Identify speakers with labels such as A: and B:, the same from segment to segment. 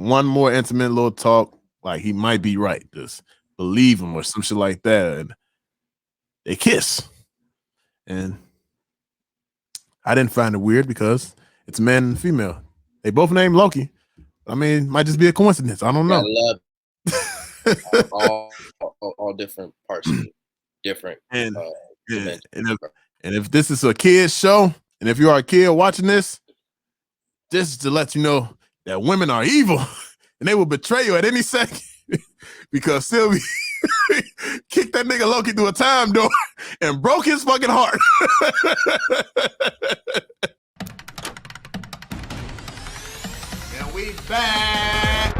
A: one more intimate little talk, like he might be right. Just believe him or some shit like that. And they kiss. And I didn't find it weird because it's a man and a female. They both named Loki. I mean, might just be a coincidence. I don't know.
B: I love all different parts of it. Different.
A: And if this is a kid's show, and if you are a kid watching this, just to let you know that women are evil and they will betray you at any second because Sylvie kicked that nigga Loki through a time door and broke his fucking heart. And we back.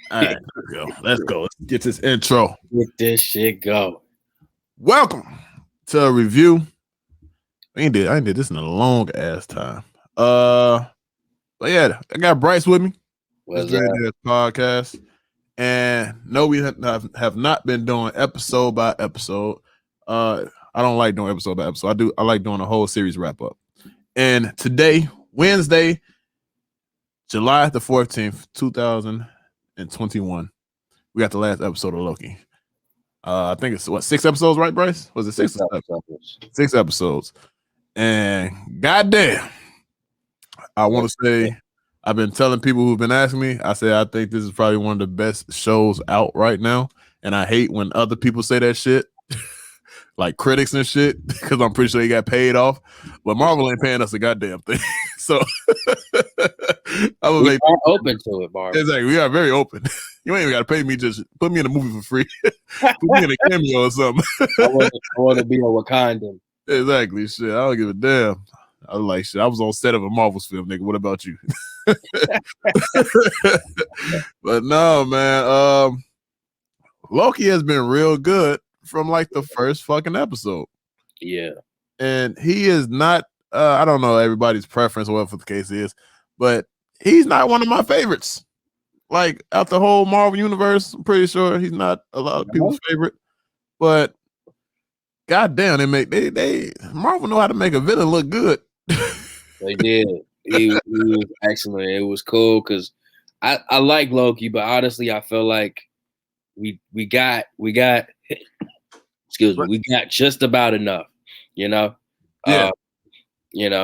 A: All right, let's go. Let's get this intro.
B: Get this shit go.
A: Welcome to a review. I ain't did this in a long ass time. But yeah, I got Bryce with me.
B: What's
A: this podcast. And no, we have not been doing episode by episode. I don't like doing episode by episode. I like doing a whole series wrap up. And today, Wednesday, July the 14th, 2021, we got the last episode of Loki. I think it's 6 episodes, right, Bryce? Was it 6 episodes? 6 episodes. And goddamn, I want to say, I've been telling people who've been asking me, I said I think this is probably one of the best shows out right now. And I hate when other people say that shit, like critics and shit, because I'm pretty sure he got paid off. But Marvel ain't paying us a goddamn thing. So
B: we are open to it, Marvel.
A: Exactly. We are very open. You ain't even got to pay me. Just put me in a movie for free. Put me in a cameo or something.
B: I want to be a Wakandan.
A: Exactly. Shit. I don't give a damn. I was like, shit. I was on set of a Marvel's film, nigga. What about you? But no, man. Loki has been real good from like the first fucking episode.
B: Yeah.
A: And he is not, I don't know everybody's preference or whatever the case is, but he's not one of my favorites. Like out the whole Marvel universe, I'm pretty sure he's not a lot of people's favorite. But goddamn, they Marvel know how to make a villain look good.
B: They did. He was excellent. It was cool because I like Loki, but honestly, I feel like we got excuse me, we got just about enough, you know.
A: Yeah.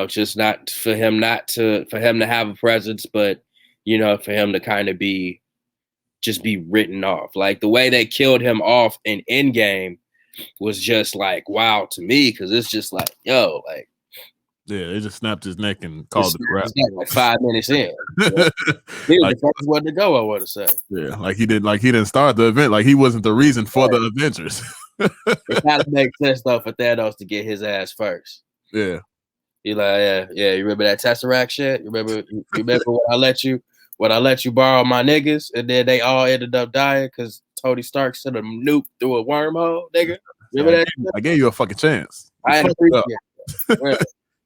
B: Just not for him to have a presence, but for him to kind of be written off. Like the way they killed him off in Endgame was just like wow to me, because it's just like, yo, like,
A: yeah, they just snapped his neck and called it a wrap.
B: Like 5 minutes in. He was like, the first one to go, I want to say.
A: Yeah, like he didn't start the event. Like he wasn't the reason for the Avengers.
B: It kind of makes sense though for Thanos to get his ass first.
A: Yeah.
B: He like, yeah. You remember that Tesseract shit? You remember when I let you borrow my niggas, and then they all ended up dying because Tony Stark sent a nuke through a wormhole, nigga. Remember that?
A: I gave you a fucking chance.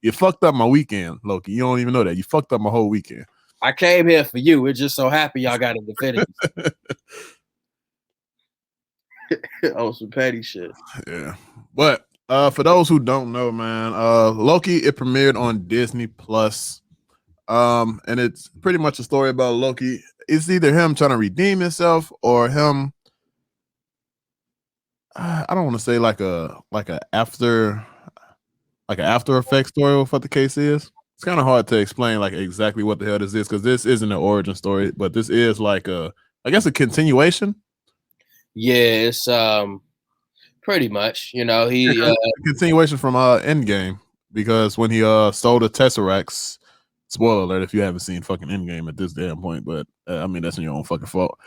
A: You fucked up my weekend, Loki. You don't even know that. You fucked up my whole weekend.
B: I came here for you. We're just so happy y'all got Infinity. Oh, some petty shit.
A: Yeah. But for those who don't know, man, Loki, it premiered on Disney Plus. And it's pretty much a story about Loki. It's either him trying to redeem himself or him. I don't want to say like a after effect story of what the case is. It's kind of hard to explain like exactly what the hell this is, because this isn't an origin story, but this is like a continuation.
B: Yeah, it's pretty much, he
A: a continuation from Endgame, because when he sold the Tesseracts, spoiler alert if you haven't seen fucking Endgame at this damn point, but I mean that's your own fucking fault.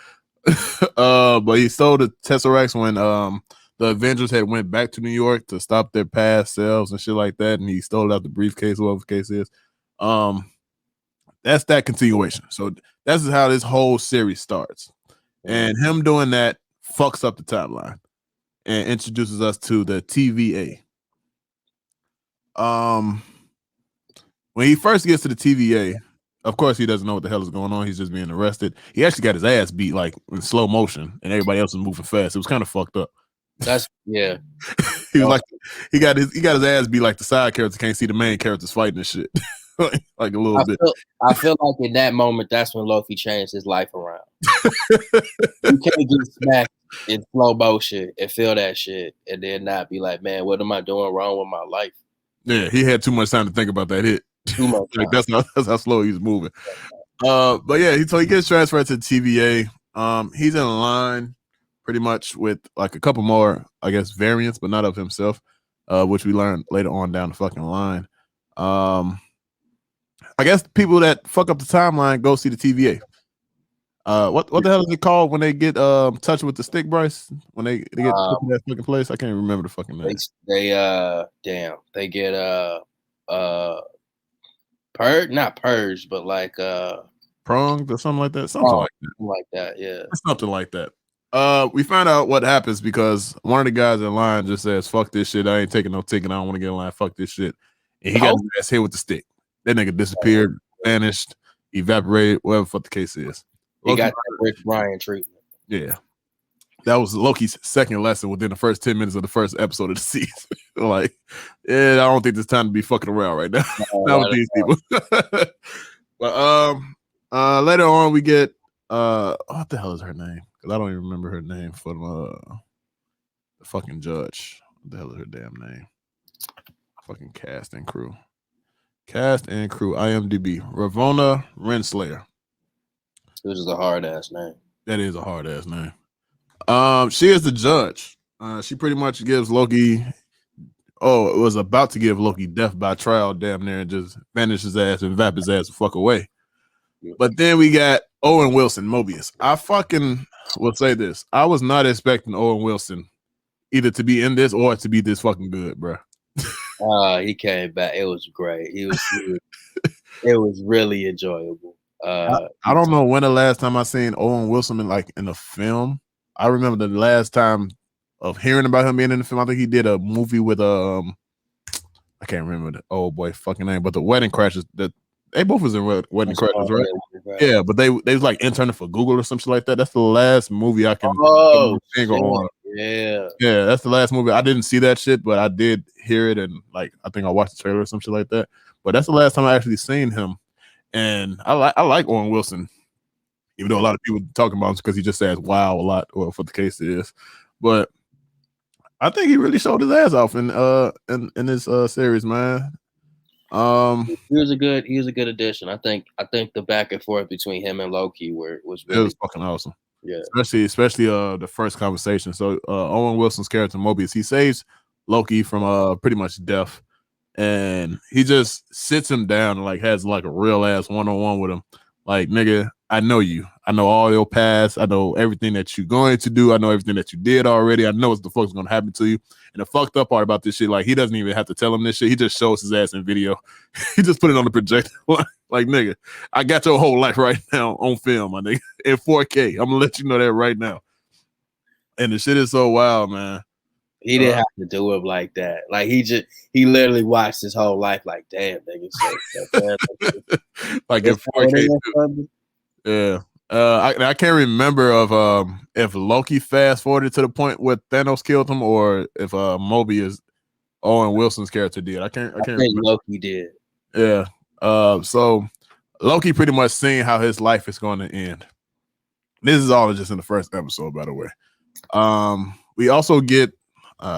A: But he sold the Tesseracts when the Avengers had went back to New York to stop their past selves and shit like that, and he stole out the briefcase, whatever the case is. That's that continuation. So that's how this whole series starts. And him doing that fucks up the timeline and introduces us to the TVA. when he first gets to the TVA, of course he doesn't know what the hell is going on. He's just being arrested. He actually got his ass beat like in slow motion, and everybody else was moving fast. It was kind of fucked up.
B: That's yeah.
A: He was like, he got his ass beat like the side character can't see the main characters fighting and shit, like a little bit.
B: I feel like in that moment, that's when Loki changed his life around. You can't get smacked in slow motion and feel that shit, and then not be like, man, what am I doing wrong with my life?
A: Yeah, he had too much time to think about that hit.
B: Too much time.
A: Like that's how slow he was moving. But yeah, so he gets transferred to the TVA. He's in line pretty much with like a couple more, I guess, variants, but not of himself, which we learned later on down the fucking line. I guess people that fuck up the timeline go see the TVA. What the hell is it called when they get touched with the stick, Bryce? When they get put in that fucking place? I can't remember the fucking name.
B: They get not purged, but like
A: pronged or something like that. Something
B: like that, yeah.
A: Something like that. We find out what happens because one of the guys in line just says, "Fuck this shit. I ain't taking no ticket. I don't want to get in line. Fuck this shit." And he got his ass hit with the stick. That nigga disappeared, vanished, evaporated, whatever the fuck the case is.
B: He got that Rick Bryan treatment.
A: Yeah. That was Loki's second lesson within the first 10 minutes of the first episode of the season. Like, yeah, I don't think it's time to be fucking around right now. Not with these people. But later on we get what the hell is her name? Because I don't even remember her name from the fucking judge. What the hell is her damn name? Fucking cast and crew. IMDb. Ravonna Renslayer.
B: Which is a hard ass name.
A: That is a hard ass name. She is the judge. She pretty much gives Loki. It was about to give Loki death by trial, damn near, and just vanish his ass and vap his ass the fuck away. But then we got Owen Wilson, Mobius. I fucking will say this: I was not expecting Owen Wilson either to be in this or to be this fucking good, bro.
B: He came back. It was great. It was really enjoyable.
A: I don't know when the last time I seen Owen Wilson in a film. I remember the last time of hearing about him being in the film. I think he did a movie with I can't remember the old boy fucking name, but the Wedding Crashers. That they both was in Wedding Crashers, right? Yeah, but they was like interning for Google or something like that. That's the last movie I can think on.
B: Yeah,
A: that's the last movie. I didn't see that shit, but I did hear it, and like I think I watched the trailer or some shit like that. But that's the last time I actually seen him. And I like Owen Wilson, even though a lot of people talking about him because he just says "wow" a lot, or what the case is. But I think he really showed his ass off in this series, man.
B: He was a good addition. I think the back and forth between him and Loki was really
A: fucking awesome.
B: Yeah,
A: especially the first conversation. So Owen Wilson's character Mobius, he saves Loki from pretty much death. And he just sits him down and like has like a real ass one-on-one with him. Like, nigga, I know you. I know all your past. I know everything that you're going to do. I know everything that you did already. I know what the fuck's gonna happen to you. And the fucked up part about this shit, like he doesn't even have to tell him this shit. He just shows his ass in video. He just put it on the projector. Like, nigga, I got your whole life right now on film, my nigga, in 4K. I'm gonna let you know that right now. And the shit is so wild, man.
B: He didn't have to do it like that. Like he literally watched his whole life. Like, damn, nigga.
A: Like in 4K. Yeah. I can't remember of if Loki fast forwarded to the point where Thanos killed him, or if Mobius, Owen Wilson's character, did. I can't
B: think
A: remember.
B: Loki did.
A: Yeah. So Loki pretty much seeing how his life is going to end. This is all just in the first episode, by the way. We also get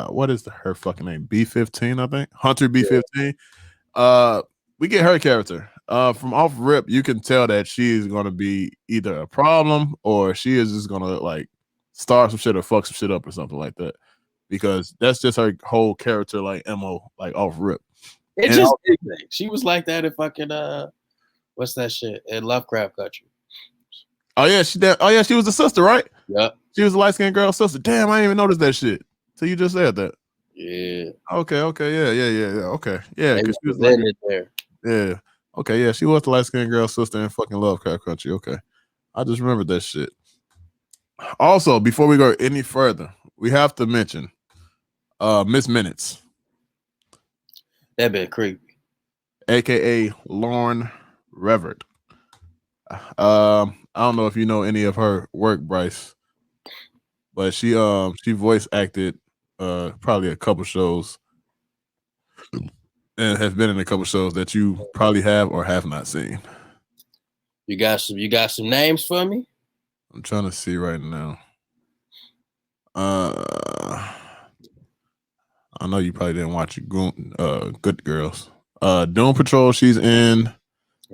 A: what is her fucking name? B-15, I think. Hunter B-15. We get her character. From off rip, you can tell that she is gonna be either a problem or she is just gonna like start some shit or fuck some shit up or something like that. Because that's just her whole character, like MO, like off rip.
B: She was like that in fucking what's that shit? In Lovecraft Country.
A: Oh yeah, she was the sister, right?
B: Yep.
A: She was a light-skinned girl's sister. Damn, I didn't even notice that shit. So you just said that.
B: Yeah.
A: Okay. Yeah. Okay. Yeah.
B: She
A: was
B: like, it there.
A: Yeah. Okay. Yeah. She was the light-skinned girl's sister in fucking Lovecraft Country. Okay. I just remembered that shit. Also, before we go any further, we have to mention Miss Minutes.
B: That been creepy.
A: aka Lauren Revert. I don't know if you know any of her work, Bryce, but she voice acted probably a couple shows and has been in a couple shows that you probably have or have not seen.
B: You got some names for me?
A: I'm trying to see right now. I know you probably didn't watch Good Girls. Doom Patrol, she's in.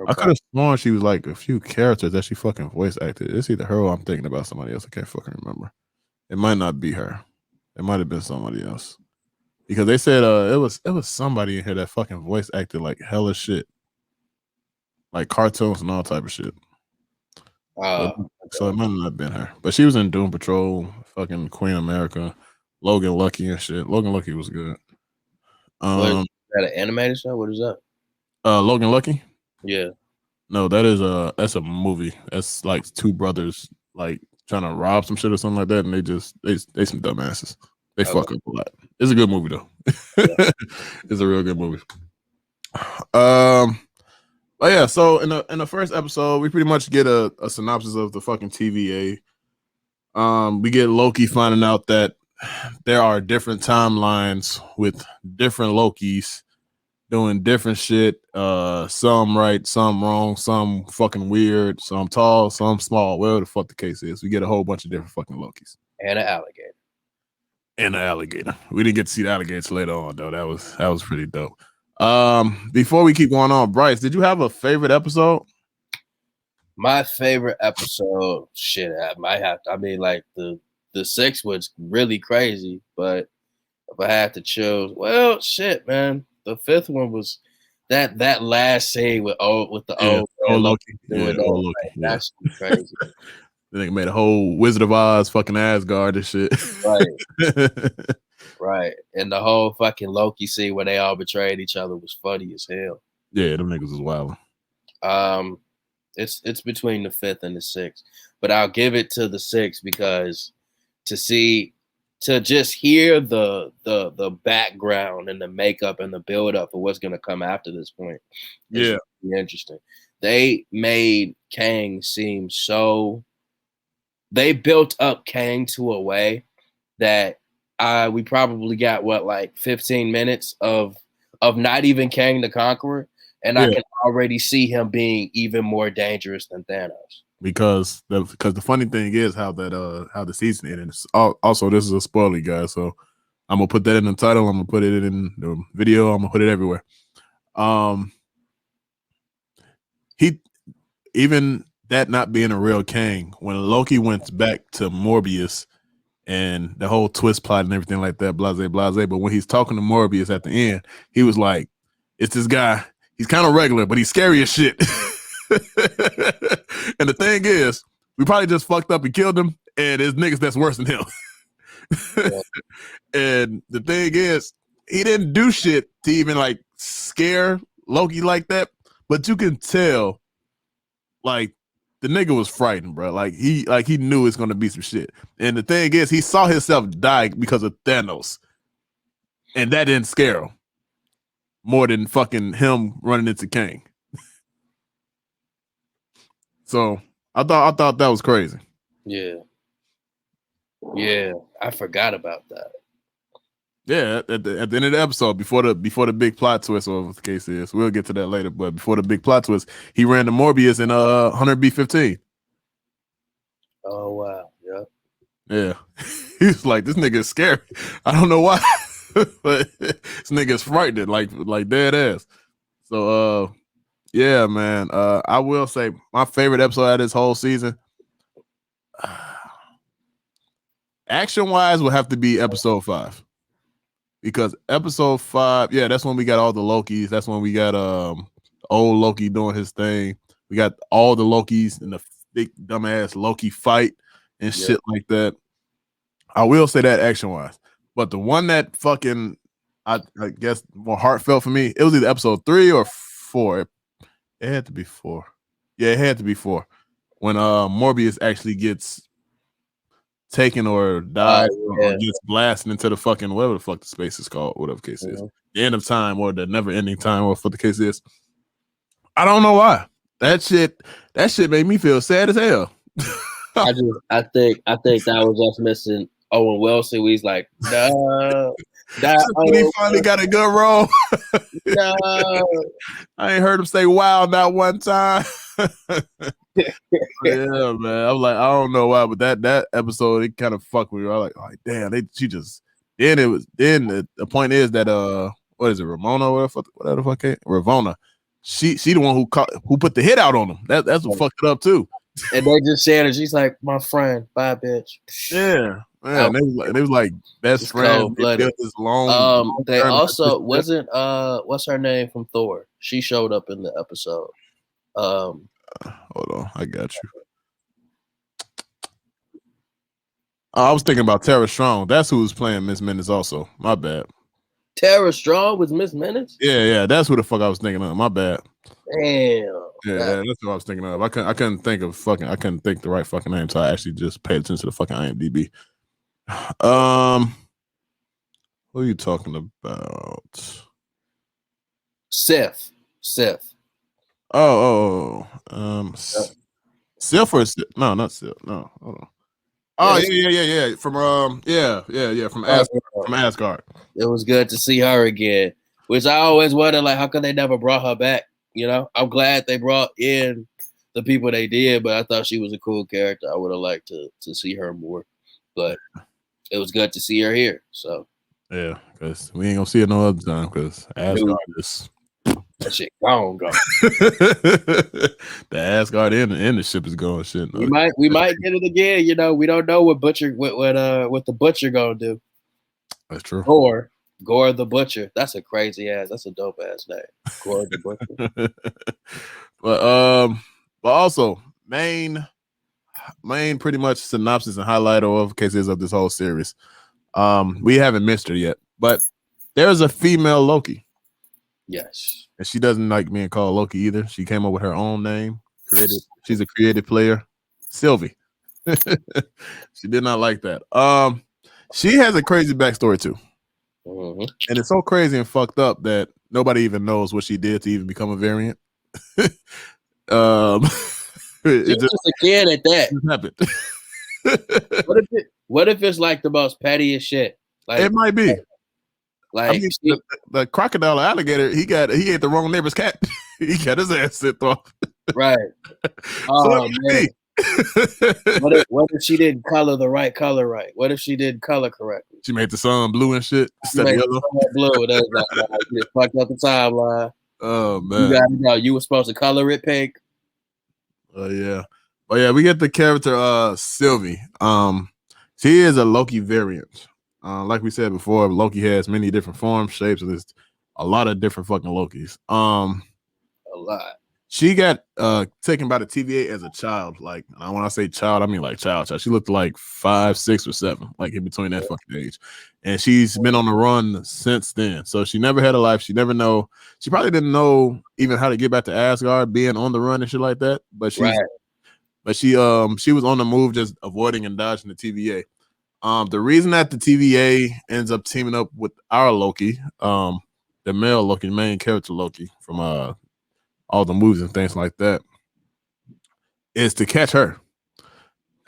B: Okay.
A: I could have sworn she was like a few characters that she fucking voice acted. It's either her or I'm thinking about somebody else. I can't fucking remember. It might not be her. It might have been somebody else. Because they said it was somebody in here that fucking voice acted like hella shit. Like cartoons and all type of shit. So it might not have been her. But she was in Doom Patrol, fucking Queen America, Logan Lucky and shit. Logan Lucky was good.
B: Is that an animated show? What is that?
A: Logan Lucky?
B: Yeah.
A: No, that's a movie. That's like two brothers like trying to rob some shit or something like that, and they some dumbasses. They fuck up a lot. It's a good movie though. Yeah. It's a real good movie. But yeah, so in the first episode, we pretty much get a synopsis of the fucking TVA. We get Loki finding out that there are different timelines with different Lokis doing different shit. Some right, some wrong, some fucking weird, some tall, some small. Whatever the fuck the case is, we get a whole bunch of different fucking Lokis.
B: And an alligator.
A: And an alligator. We didn't get to see the alligators later on though. That was pretty dope. Before we keep going on, Bryce, did you have a favorite episode?
B: My favorite episode, shit, I might have to. I mean, like the 6 was really crazy, but if I had to choose, well, shit, man, the 5th one was that last scene with the old
A: Loki. Yeah, old Loki.
B: That's crazy.
A: They made a whole Wizard of Oz fucking Asgard and shit.
B: Right. Right. And the whole fucking Loki scene where they all betrayed each other was funny as hell.
A: Yeah, them niggas was wild.
B: It's between the 5th and the 6th, but I'll give it to the 6th because to just hear the background and the makeup and the build up of what's gonna come after this point.
A: Yeah,
B: really interesting. They made Kang seem so. They built up Kang to a way that we probably got like 15 minutes of not even Kang the Conqueror. And I can already see him being even more dangerous than Thanos. Because
A: the funny thing is how the season ended. Also, this is a spoiler, guys. So I'm gonna put that in the title. I'm gonna put it in the video. I'm gonna put it everywhere. He even that not being a real Kang, when Loki went back to Morbius and the whole twist plot and everything like that, blase, blase. But when he's talking to Morbius at the end, he was like, "It's this guy. He's kind of regular, but he's scary as shit." And the thing is, we probably just fucked up and killed him, and there's niggas that's worse than him. Yeah. And the thing is, he didn't do shit to even like scare Loki like that, but you can tell, like, the nigga was frightened, bro. Like he knew it's gonna be some shit. And the thing is, he saw himself die because of Thanos, and that didn't scare him more than fucking him running into Kang. So I thought that was crazy.
B: Yeah, I forgot about that.
A: Yeah, at the end of the episode, before the big plot twist, or whatever the case is, we'll get to that later. But before the big plot twist, he ran to Morbius in 100B15.
B: Oh wow, yeah.
A: Yeah, he was like, "This nigga is scary. I don't know why, but this nigga is frightening, like dead ass." So, yeah, man. I will say my favorite episode of this whole season, action wise, will have to be episode 5. Because episode 5, yeah, that's when we got all the Lokis. That's when we got old Loki doing his thing. We got all the Lokis in the big dumbass Loki fight and shit like that. I will say that action wise, but the one that fucking I guess more heartfelt for me, it was either episode 3 or 4. It had to be 4. Yeah, it had to be 4. When Morbius actually gets taken or dies or gets blasted into the fucking whatever the fuck the space is called, whatever case is. end of time or the never ending time, or what the case is. I don't know why. That shit made me feel sad as hell.
B: I think that was us missing Owen Wilson. He's like, no,
A: When he finally got a good role.
B: no.
A: I ain't heard him say wow not one time. Yeah, man. I'm like, I don't know why, but that episode, it kind of fucked with me. I was like, damn, the point is that what is it, Ramona, whatever the fuck it, Ravona. She the one who put the hit out on him. That's what fucked it up too.
B: And they just said it. She's like, my friend, bye, bitch.
A: Yeah, man. They was like best friends. They built this long.
B: They also wasn't what's her name from Thor? She showed up in the episode.
A: Hold on, I got you. I was thinking about Tara Strong. That's who was playing Miss Minutes also. My bad.
B: Tara Strong was Miss Minutes?
A: Yeah, that's who the fuck I was thinking of. My bad.
B: Damn.
A: Yeah, that's what I was thinking of. I couldn't think the right fucking name, so I actually just paid attention to the fucking IMDb. Who are you talking about?
B: Sif.
A: Sif or Sif? No, not Sif. No, hold on. Oh yeah. From from Asgard.
B: It was good to see her again, which I always wondered, like, how come they never brought her back? You know, I'm glad they brought in the people they did, but I thought she was a cool character. I would have liked to see her more, but it was good to see her here. So
A: yeah, because we ain't gonna see it no other time because Asgard is
B: that shit gone.
A: The Asgard and the ship is going shit.
B: We might get it again. You know, we don't know what the Butcher gonna do.
A: That's true.
B: Gore the Butcher. That's a crazy ass. That's a dope ass name. Gore the Butcher.
A: but also main pretty much synopsis and highlight of cases of this whole series. We haven't missed her yet, but there's a female Loki.
B: Yes.
A: And she doesn't like being called Loki either. She came up with her own name. She's a creative player. Sylvie. She did not like that. She has a crazy backstory too.
B: Mm-hmm.
A: And it's so crazy and fucked up that nobody even knows what she did to even become a variant.
B: She's just a kid at that.
A: It happened.
B: What if it's like the most pettiest shit? Like
A: it might be.
B: Like
A: I mean, the crocodile alligator, he ate the wrong neighbor's cat. He got his ass sent off.
B: Right. Oh man. What if she didn't color the right color right? What if she didn't color correctly?
A: She made the sun blue and shit instead of yellow.
B: Blue. That's like you fucked up the timeline.
A: Oh man.
B: You gotta know you were supposed to color it pink.
A: Oh yeah. Oh yeah, we get the character Sylvie. She is a Loki variant. Like we said before, Loki has many different forms, shapes, and there's a lot of different fucking Lokis.
B: A lot.
A: She got taken by the TVA as a child. Like, when I say child, I mean like child. She looked like 5, 6, or 7, like in between that fucking age. And she's been on the run since then. So she never had a life. She probably didn't know even how to get back to Asgard, being on the run and shit like that. But she was on the move, just avoiding and dodging the TVA. The reason that the TVA ends up teaming up with our Loki, the male Loki, main character Loki from all the movies and things like that, is to catch her.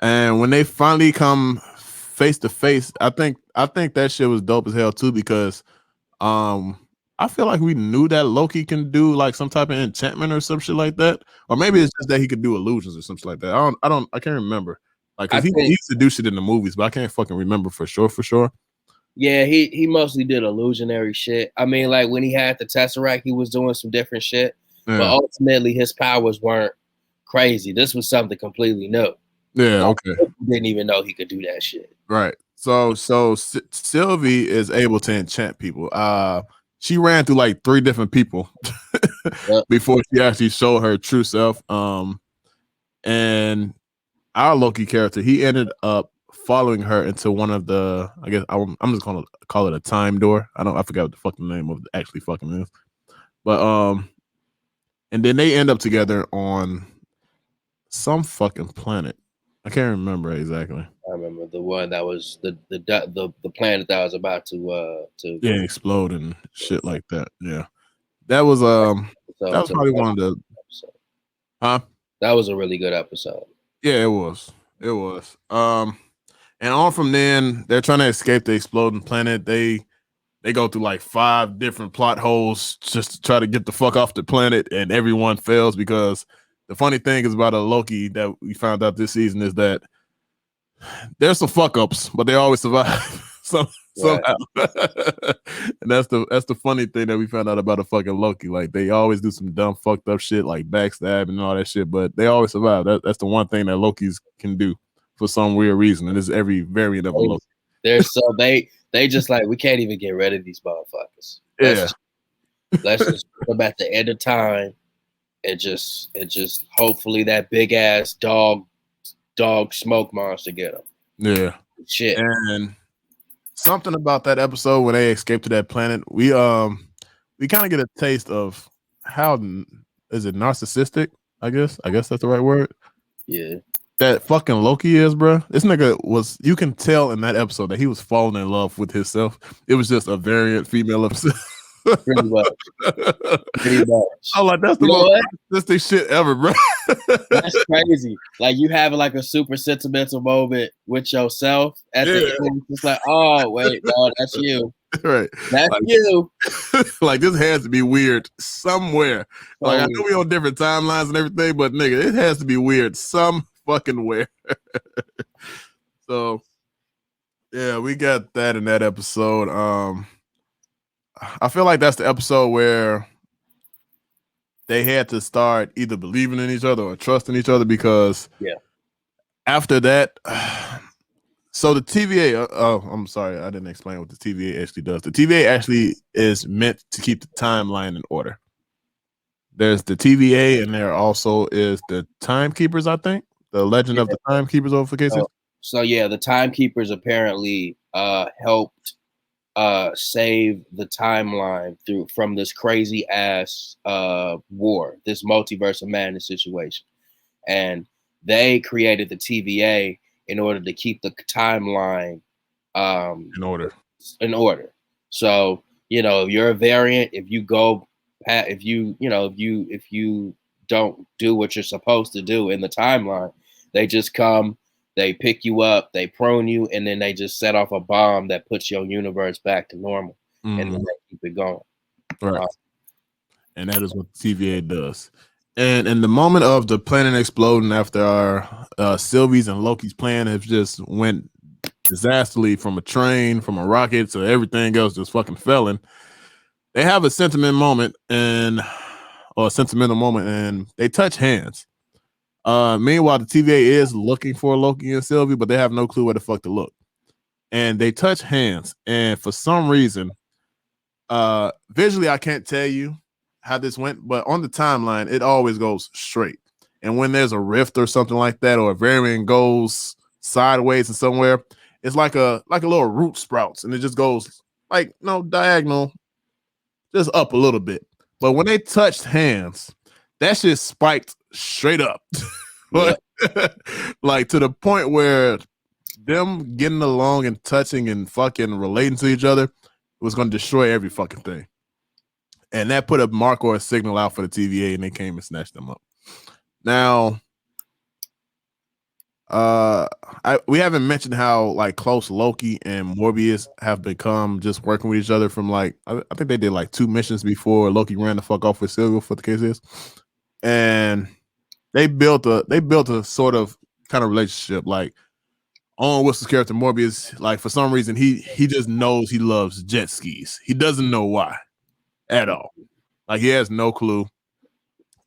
A: And when they finally come face to face, I think that shit was dope as hell too, because I feel like we knew that Loki can do like some type of enchantment or some shit like that, or maybe it's just that he could do illusions or something like that. I can't remember. Like, he used to do shit in the movies, but I can't fucking remember for sure.
B: Yeah, he mostly did illusionary shit. I mean, like when he had the Tesseract, he was doing some different shit. Yeah. But ultimately, his powers weren't crazy. This was something completely new.
A: Yeah, okay.
B: Didn't even know he could do that shit.
A: Right. So Sylvie is able to enchant people. She ran through like 3 different people before she actually showed her true self. And our Loki character, he ended up following her into one of the, I guess I'm just gonna call it a time door. I forgot what the fucking name of it actually fucking is. But and then they end up together on some fucking planet. I can't remember exactly.
B: I remember the one that was the planet that was about to
A: Yeah, explode and shit like that. Yeah, that was
B: so to
A: probably one of the
B: episode.
A: huh.
B: That was a really good episode.
A: Yeah, it was. It was. And on from then, they're trying to escape the exploding planet. They go through like 5 different plot holes just to try to get the fuck off the planet, and everyone fails because the funny thing is about a Loki that we found out this season is that there's some fuck ups, but they always survive somehow. And that's the funny thing that we found out about a fucking Loki. Like they always do some dumb fucked up shit like backstab and all that shit, but they always survive. That's the one thing that Lokis can do for some weird reason, and it's every variant of a Loki.
B: They're so they just like, we can't even get rid of these motherfuckers. Let's just put them at the end of time and just hopefully that big ass dog smoke monster get them.
A: Yeah.
B: Shit.
A: And something about that episode when they escape to that planet, we kind of get a taste of how is it narcissistic? I guess that's the right word.
B: Yeah.
A: That fucking Loki is, bro. This nigga was, you can tell in that episode that he was falling in love with himself. It was just a variant female of himself.
B: Pretty much.
A: I'm like, that's the most narcissistic shit ever, bro.
B: That's crazy. Like you having like a super sentimental moment with yourself at the end. It's like, oh wait, no, that's you.
A: Right.
B: That's you.
A: Like this has to be weird somewhere. Like I know we on different timelines and everything, but nigga, it has to be weird some fucking where. So yeah, we got that in that episode. I feel like that's the episode where they had to start either believing in each other or trusting each other, because after that, so the TVA, I'm sorry, I didn't explain what the TVA actually does. The TVA actually is meant to keep the timeline in order. There's the TVA, and there also is the Timekeepers, I think. The Legend of the Timekeepers over cases.
B: So yeah, the Timekeepers apparently helped save the timeline from this crazy ass war, this multiverse of madness situation. And they created the TVA in order to keep the timeline in order. So, if you're a variant, if you don't do what you're supposed to do in the timeline, they just come, they pick you up, they prune you, and then they just set off a bomb that puts your universe back to normal, and then they keep it going.
A: Right. And that is what the TVA does. And in the moment of the planet exploding after our Sylvie's and Loki's plan have just went disastrously from a train, from a rocket to everything else just fucking failing, they have a sentimental moment and they touch hands. Meanwhile, the TVA is looking for Loki and Sylvie, but they have no clue where the fuck to look. And they touch hands, and for some reason, visually, I can't tell you how this went, but on the timeline, it always goes straight. And when there's a rift or something like that, or a variant goes sideways and somewhere, it's like a little root sprouts, and it just goes like diagonal, just up a little bit. But when they touched hands, that shit spiked straight up. Like to the point where them getting along and touching and fucking relating to each other was going to destroy every fucking thing. And that put a mark or a signal out for the TVA, and they came and snatched them up. Now, we haven't mentioned how like close Loki and Morbius have become just working with each other from like, I think they did like 2 missions before Loki ran the fuck off with Sylvia, for the case is. And they built a sort of kind of relationship. Like Owen Wilson's character Morbius, like for some reason he just knows he loves jet skis. He doesn't know why at all. Like he has no clue.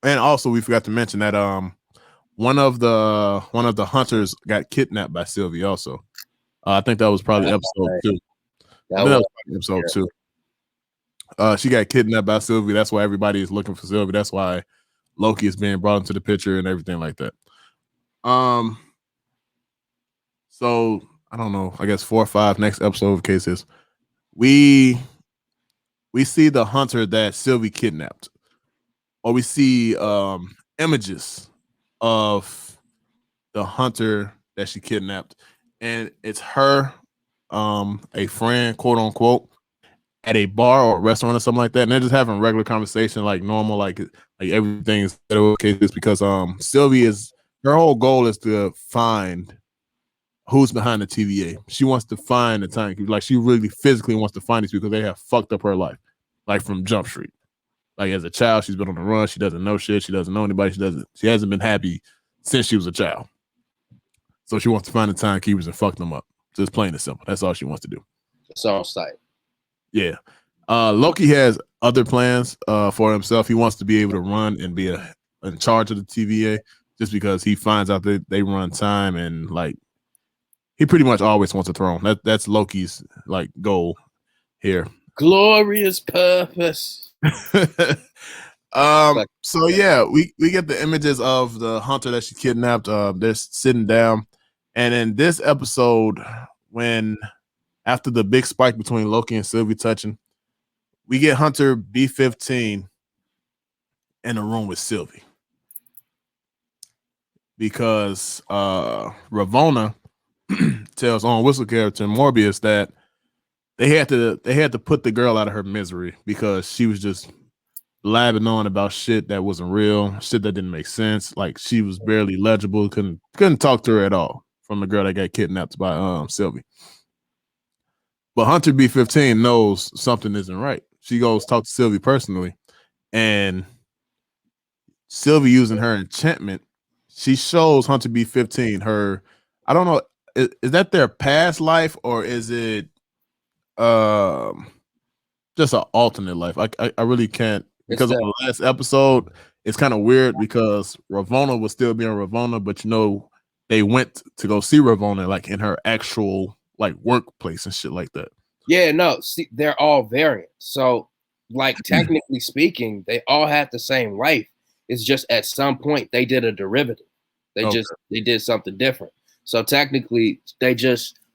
A: And also we forgot to mention that one of the hunters got kidnapped by Sylvie also. I think that was probably episode 2. That was episode 2. She got kidnapped by Sylvie. That's why everybody is looking for Sylvie. That's why Loki is being brought into the picture and everything like that. So I don't know, I guess 4 or 5 next episode of cases, we see the hunter that Sylvie kidnapped, or we see images of the hunter that she kidnapped, and it's her, a friend, quote unquote, at a bar or a restaurant or something like that, and they're just having regular conversation like normal, like everything is okay. Just because Sylvie is her whole goal is to find who's behind the TVA. She wants to find the timekeeper. Like she really physically wants to find these people because they have fucked up her life, like from Jump Street. Like as a child, she's been on the run. She doesn't know shit. She doesn't know anybody. She hasn't been happy since she was a child. So she wants to find the timekeepers and fuck them up. Just plain and simple. That's all she wants to do.
B: It's on site.
A: Yeah. Loki has other plans for himself. He wants to be able to run and be in charge of the TVA, just because he finds out that they run time, and like he pretty much always wants a throne. That's Loki's like goal here.
B: Glorious purpose.
A: So yeah, we get the images of the hunter that she kidnapped. They're sitting down, and in this episode, when after the big spike between Loki and Sylvie touching, we get Hunter B-15 in a room with Sylvie because Ravonna tells Owen Whistle character Morbius that they had to put the girl out of her misery because she was just blabbing on about shit that wasn't real, shit that didn't make sense. Like she was barely legible, couldn't talk to her at all from the girl that got kidnapped by Sylvie. But Hunter B-15 knows something isn't right. She goes talk to Sylvie personally, and Sylvie using her enchantment, she shows Hunter B-15 her. I don't know, is that their past life or is it just an alternate life? I really can't, because on the last episode it's kind of weird because Ravonna was still being Ravonna, but they went to go see Ravonna like in her actual like workplace and shit like that.
B: Yeah, no, see, they're all variants. So, like, technically speaking, they all had the same life. It's just at some point they did a derivative. They did something different. So technically,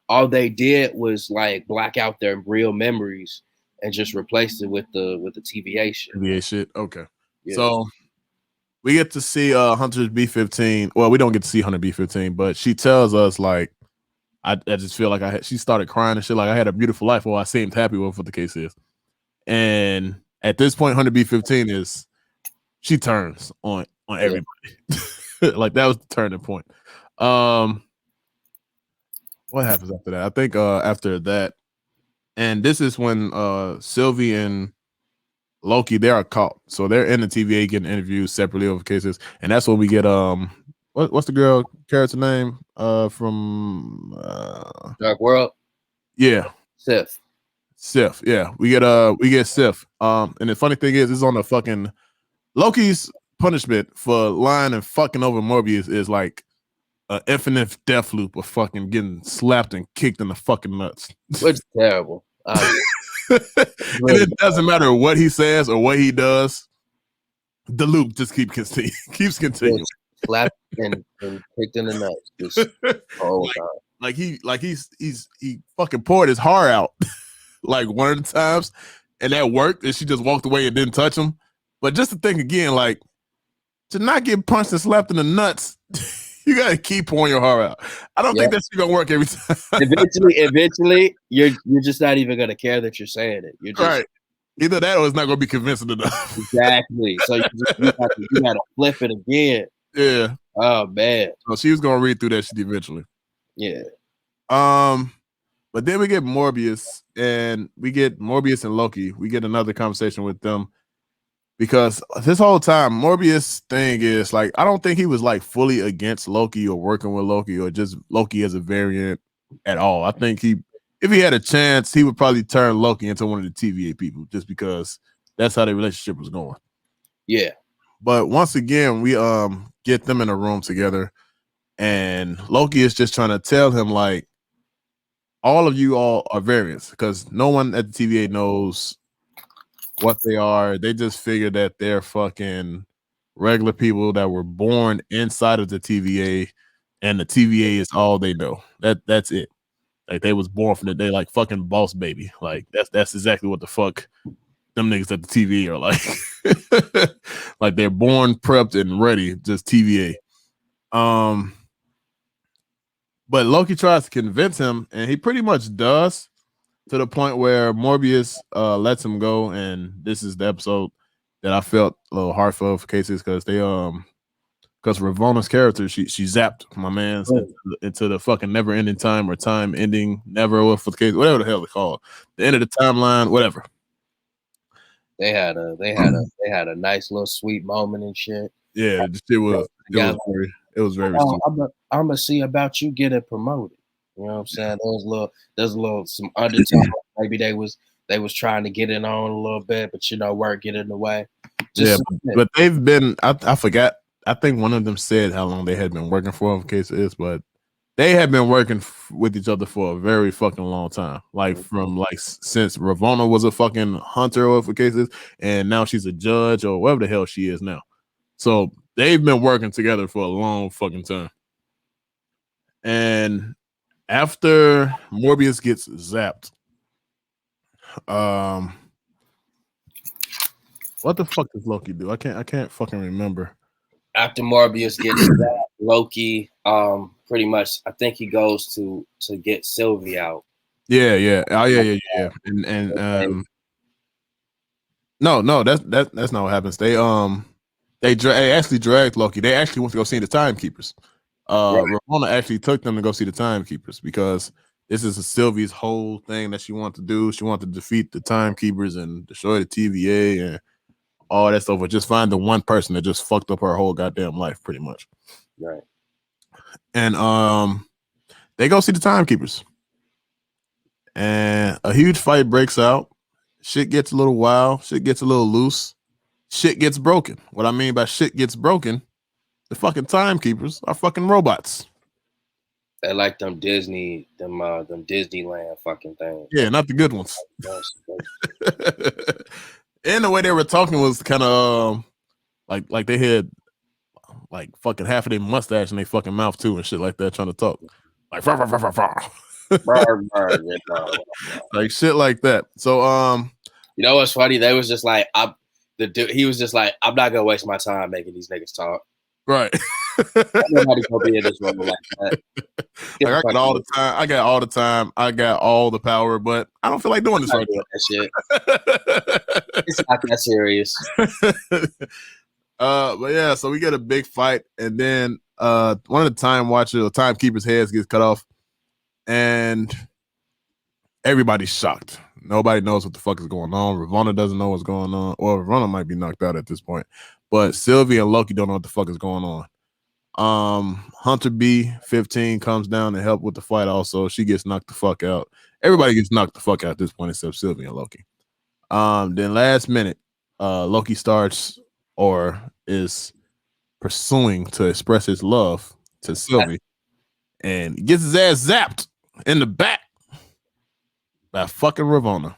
B: all they did was like black out their real memories and just replaced it with the TVA shit.
A: TVA shit. Okay. Yeah. So we get to see Hunter's B-15. Well, we don't get to see Hunter B-15, but she tells us like, I just feel like she started crying and shit. Like I had a beautiful life. Well, I seemed happy with what the case is. And at this point, Hunter B-15 she turns on everybody. Like that was the turning point. What happens after that? I think after that, and this is when Sylvie and Loki, they are caught. So they're in the TVA getting interviewed separately over cases. And that's when we get what's the girl character name from
B: Dark World?
A: Yeah.
B: Sif.
A: Yeah. We get Sif. And the funny thing is on the fucking Loki's punishment for lying and fucking over Morbius is like an infinite death loop of fucking getting slapped and kicked in the fucking nuts.
B: Which is terrible.
A: And it doesn't matter what he says or what he does, the loop just keeps continuing.
B: Slapped and kicked in the nuts. Just all time.
A: Like he fucking poured his heart out like one of the times, and that worked, and she just walked away and didn't touch him. But just to think again, like to not get punched and slapped in the nuts, you gotta keep pouring your heart out. I don't think that's gonna work every time.
B: Eventually, you're just not even gonna care that you're saying it. You're just
A: right. Either that or it's not gonna be convincing enough.
B: Exactly. So you gotta flip it again.
A: Yeah.
B: Oh man.
A: So she was gonna read through that shit eventually.
B: Yeah.
A: But then we get Morbius and Loki. We get another conversation with them. Because this whole time, Morbius thing is like, I don't think he was like fully against Loki or working with Loki or just Loki as a variant at all. I think if he had a chance, he would probably turn Loki into one of the TVA people just because that's how their relationship was going.
B: Yeah.
A: But once again, we get them in a room together and Loki is just trying to tell him like, all of you all are variants because no one at the TVA knows what they are. They just figure that they're fucking regular people that were born inside of the TVA, and the TVA is all they know. That's it. Like they was born from the day, like fucking boss baby. Like that's exactly what the fuck them niggas at the TVA are like. Like they're born prepped and ready, just TVA. But Loki tries to convince him, and he pretty much does, to the point where Morbius lets him go. And this is the episode that I felt a little heartfelt for cases, because they because Ravona's character, she zapped my man into the fucking never ending time, or time ending never, or for the case, whatever the hell they call it, the end of the timeline, whatever.
B: They had a nice little sweet moment and shit.
A: Yeah, it was very sweet.
B: I'm gonna see about you getting promoted. You know what I'm saying? There's a little some undertone. Maybe they was trying to get it on a little bit, but weren't getting in the way.
A: But they've been. I forgot. I think one of them said how long they had been working for, in case it is, but they have been working with each other for a very fucking long time. Like since Ravonna was a fucking hunter, or for cases, and now she's a judge or whatever the hell she is now. So they've been working together for a long fucking time. And after Morbius gets zapped, what the fuck does Loki do? I can't fucking remember.
B: After Morbius gets zapped, Loki, pretty much, I think he goes to get Sylvie out.
A: Yeah. Oh yeah. And no, that's not what happens. They actually dragged Loki. They actually went to go see the Timekeepers. Ravonna actually took them to go see the Timekeepers, because this is Sylvie's whole thing that she wanted to do. She wanted to defeat the Timekeepers and destroy the TVA and all that stuff, but just find the one person that just fucked up her whole goddamn life, pretty much.
B: Right.
A: And they go see the Timekeepers, and a huge fight breaks out. Shit gets a little wild. Shit gets a little loose. Shit gets broken. What I mean by shit gets broken, the fucking Timekeepers are fucking robots.
B: They like them Disneyland fucking things.
A: Yeah, not the good ones. And the way they were talking was kind of like they had like fucking half of their mustache in their fucking mouth too, and shit like that, trying to talk like like shit like that. So
B: you know what's funny? They was just like, he was just like, I'm not gonna waste my time making these niggas talk.
A: Right.
B: Nobody gonna be in this room like that.
A: Like, I got all the time. I got all the time. I got all the power, but I don't feel like doing this right now.
B: That shit. It's not that serious.
A: But yeah, so we get a big fight, and then one of the Timekeepers' heads gets cut off, and everybody's shocked. Nobody knows what the fuck is going on. Ravonna doesn't know what's going on, or Ravonna might be knocked out at this point. But Sylvie and Loki don't know what the fuck is going on. Hunter B-15 comes down to help with the fight. Also, she gets knocked the fuck out. Everybody gets knocked the fuck out at this point except Sylvie and Loki. Then last minute, Loki starts or is pursuing to express his love to Sylvie, and gets his ass zapped in the back by fucking Ravonna.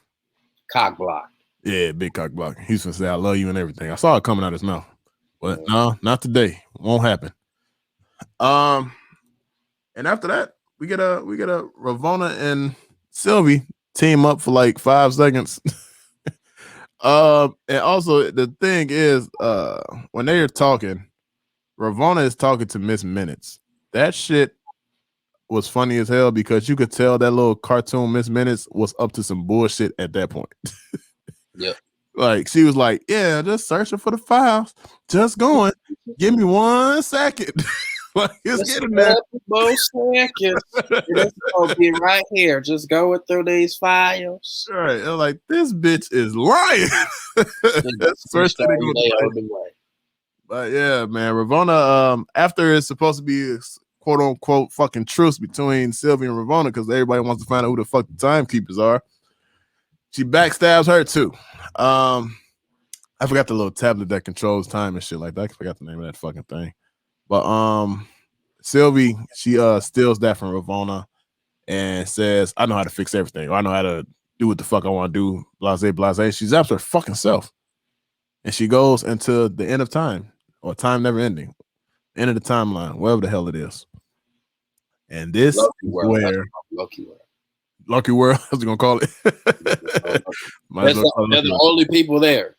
B: Cock block.
A: Yeah, big cock block. He's gonna say I love you and everything. I saw it coming out of his mouth, but no, not today. Won't happen. And after that, we get a Ravonna and Sylvie team up for like 5 seconds. And also the thing is, when they are talking, Ravonna is talking to Miss Minutes. That shit was funny as hell, because you could tell that little cartoon Miss Minutes was up to some bullshit at that point.
B: Yeah.
A: Like, she was like, yeah, just searching for the files. Just going. Give me 1 second. Like, it's getting there.
B: Seconds. It's gonna be right here. Just going through these files.
A: Right. I'm like, this bitch is lying. That's the first thing they go. But yeah, man, Ravonna, after it's supposed to be quote unquote fucking truce between Sylvie and Ravonna, because everybody wants to find out who the fuck the Timekeepers are, she backstabs her too. I forgot the little tablet that controls time and shit like that. I forgot the name of that fucking thing. But Sylvie, she steals that from Ravonna and says, I know how to fix everything. Or I know how to do what the fuck I want to do. Blase, blase. She zaps her fucking self. And she goes into the end of time, or time never ending. End of the timeline, whatever the hell it is. And this is where Loki World, I was gonna call it.
B: They're the only people there.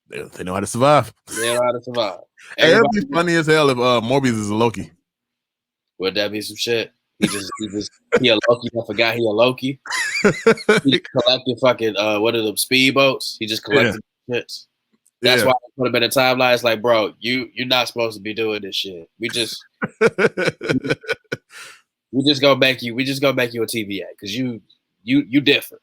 A: They know how to survive.
B: They know how to survive.
A: Hey, it'd be funny as hell if Morbius is a Loki.
B: Would that be some shit? He a Loki. I forgot he a Loki. He collected fucking what are them speedboats? He just collected shits. That's why I put him in the timeline. It's like, bro, you're not supposed to be doing this shit. We just gonna make you a TVA because you different.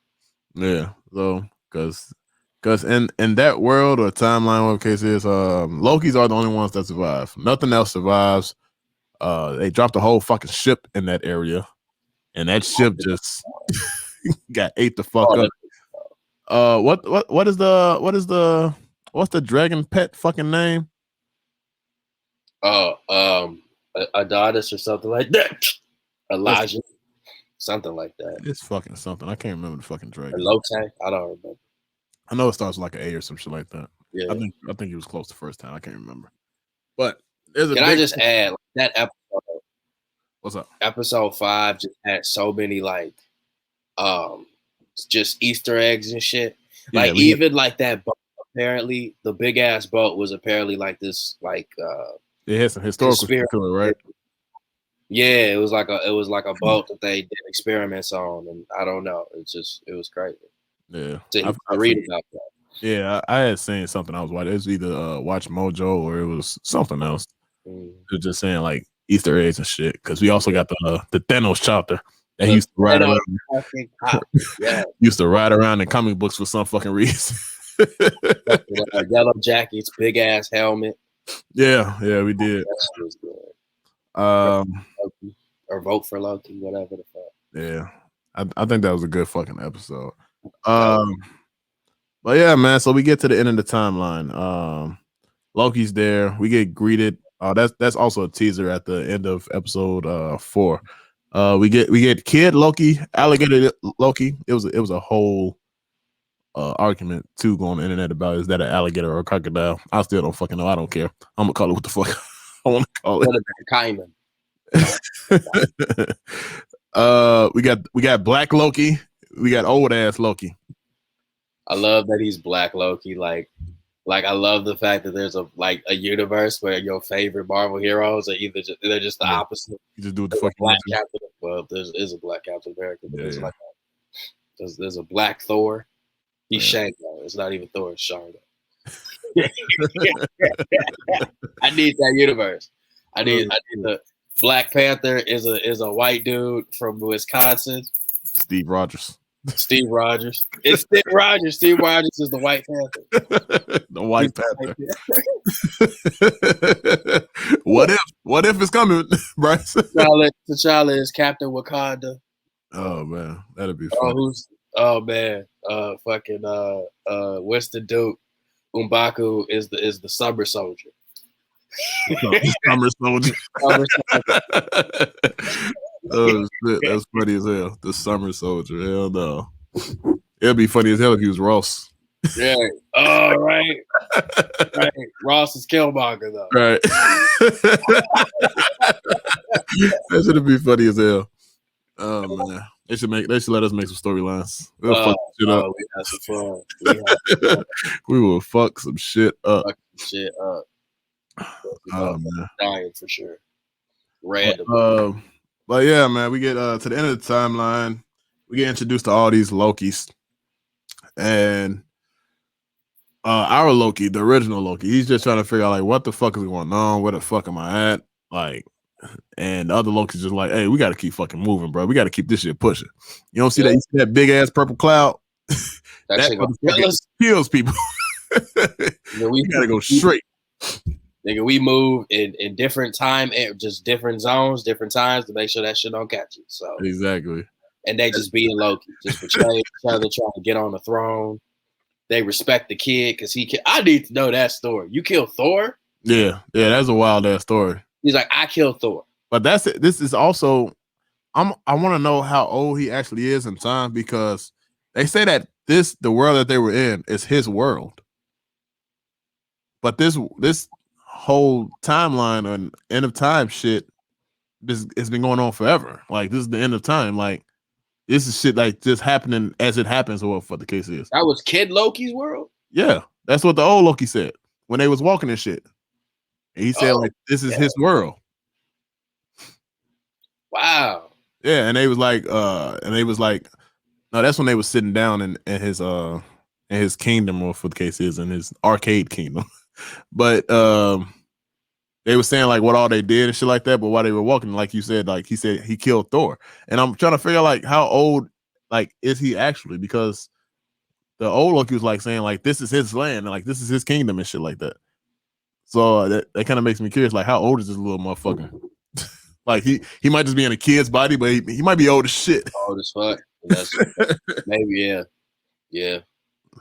A: Yeah. So because in that world or timeline, whatever case is, Lokis are the only ones that survive. Nothing else survives. They dropped a whole fucking ship in that area, and that ship just got ate the fuck up. What's the dragon pet fucking name?
B: Adonis or something like that. Elijah, something like that.
A: It's fucking something. I can't remember the fucking dragon.
B: Loki, I don't remember.
A: I know it starts with like an A or some shit like that.
B: Yeah,
A: I think he was close the first time. I can't remember. But there's
B: Can I just add like, that episode?
A: What's up?
B: Episode 5 just had so many like just Easter eggs and shit. Like even like that boat, apparently the big ass boat was apparently like this like
A: it had some historical shit to it, right?
B: Yeah, it was like a boat that they did experiments on, and I don't know. It was crazy.
A: Yeah,
B: I read about that.
A: Yeah, I had seen something I was watching. It was either Watch Mojo or it was something else. It was just saying like Easter eggs and shit. Because we also got the Thanos chapter that he used to ride around. Used to ride around in comic books for some fucking reason.
B: Yellow jackets, big ass helmet.
A: Yeah, we did.
B: That was good. Or vote for Loki, whatever the fuck.
A: Yeah, I think that was a good fucking episode. But yeah, man. So we get to the end of the timeline. Loki's there. We get greeted. That's also a teaser at the end of episode 4. We get Kid Loki, Alligator Loki. It was a whole argument too going on the internet about is that an alligator or a crocodile. I still don't fucking know. I don't care. I'm gonna call it what the fuck I want to call it.
B: Cayman.
A: We got Black Loki. We got old ass Loki.
B: I love that he's Black Loki. Like I love the fact that there's a universe where your favorite Marvel heroes are either they're just the opposite.
A: You just do what the fuck
B: Black Captain. Well, there's a Black Captain America, but there's a Black Thor. He's Shango. It's not even Thor. It's Shango. I need that universe. I need the Black Panther is a white dude from Wisconsin.
A: Steve Rogers.
B: It's Steve Rogers. Steve Rogers is the White Panther.
A: The White Panther. What if it's coming, Bryce?
B: T'Challa is Captain Wakanda.
A: Oh man, that'd be fun.
B: What's the dude? M'Baku is the Summer Soldier.
A: Summer Soldier. Oh shit, that's funny as hell. The Summer Soldier. Hell no. It'd be funny as hell if he was Ross.
B: Yeah. Oh, right. Ross is Killmonger though.
A: Right. That should be funny as hell. Oh man. They should let us make some storylines. We'll fuck shit up.
B: We have some fun.
A: We will fuck some shit up.
B: Oh man. Dying for sure. Random.
A: But yeah, man, we get to the end of the timeline. We get introduced to all these Lokis. And our Loki, the original Loki, he's just trying to figure out like what the fuck is going on, where the fuck am I at? Like, and the other Loki's just like, hey, we gotta keep fucking moving, bro. We gotta keep this shit pushing. You don't see that? You see that big ass purple cloud? that kills people. We gotta go straight.
B: Nigga, we move in different time, just different zones, different times to make sure that shit don't catch you. So
A: exactly.
B: And they just being Loki, just betraying each other, trying to get on the throne. They respect the kid because I need to know that story. You kill Thor?
A: Yeah, that's a wild ass story.
B: He's like, I killed Thor.
A: But that's it. This is also, I want to know how old he actually is in time because they say that the world that they were in is his world. But this whole timeline and end of time shit, it's been going on forever. Like this is the end of time. Like this is shit like just happening as it happens, or what the case is.
B: That was Kid Loki's world?
A: Yeah. That's what the old Loki said when they was walking and shit. And he said, like, this is his world.
B: Wow.
A: Yeah, and they was like, no, that's when they was sitting down in his kingdom, or for the case is in his arcade kingdom. But they were saying like what all they did and shit like that. But while they were walking, like you said, like he said he killed Thor, and I'm trying to figure out like how old like is he actually, because the old Loki was like saying like this is his land and like this is his kingdom and shit like that. So that kind of makes me curious, like how old is this little motherfucker? Like he might just be in a kid's body, but he might be old as shit.
B: Old as fuck. Maybe yeah.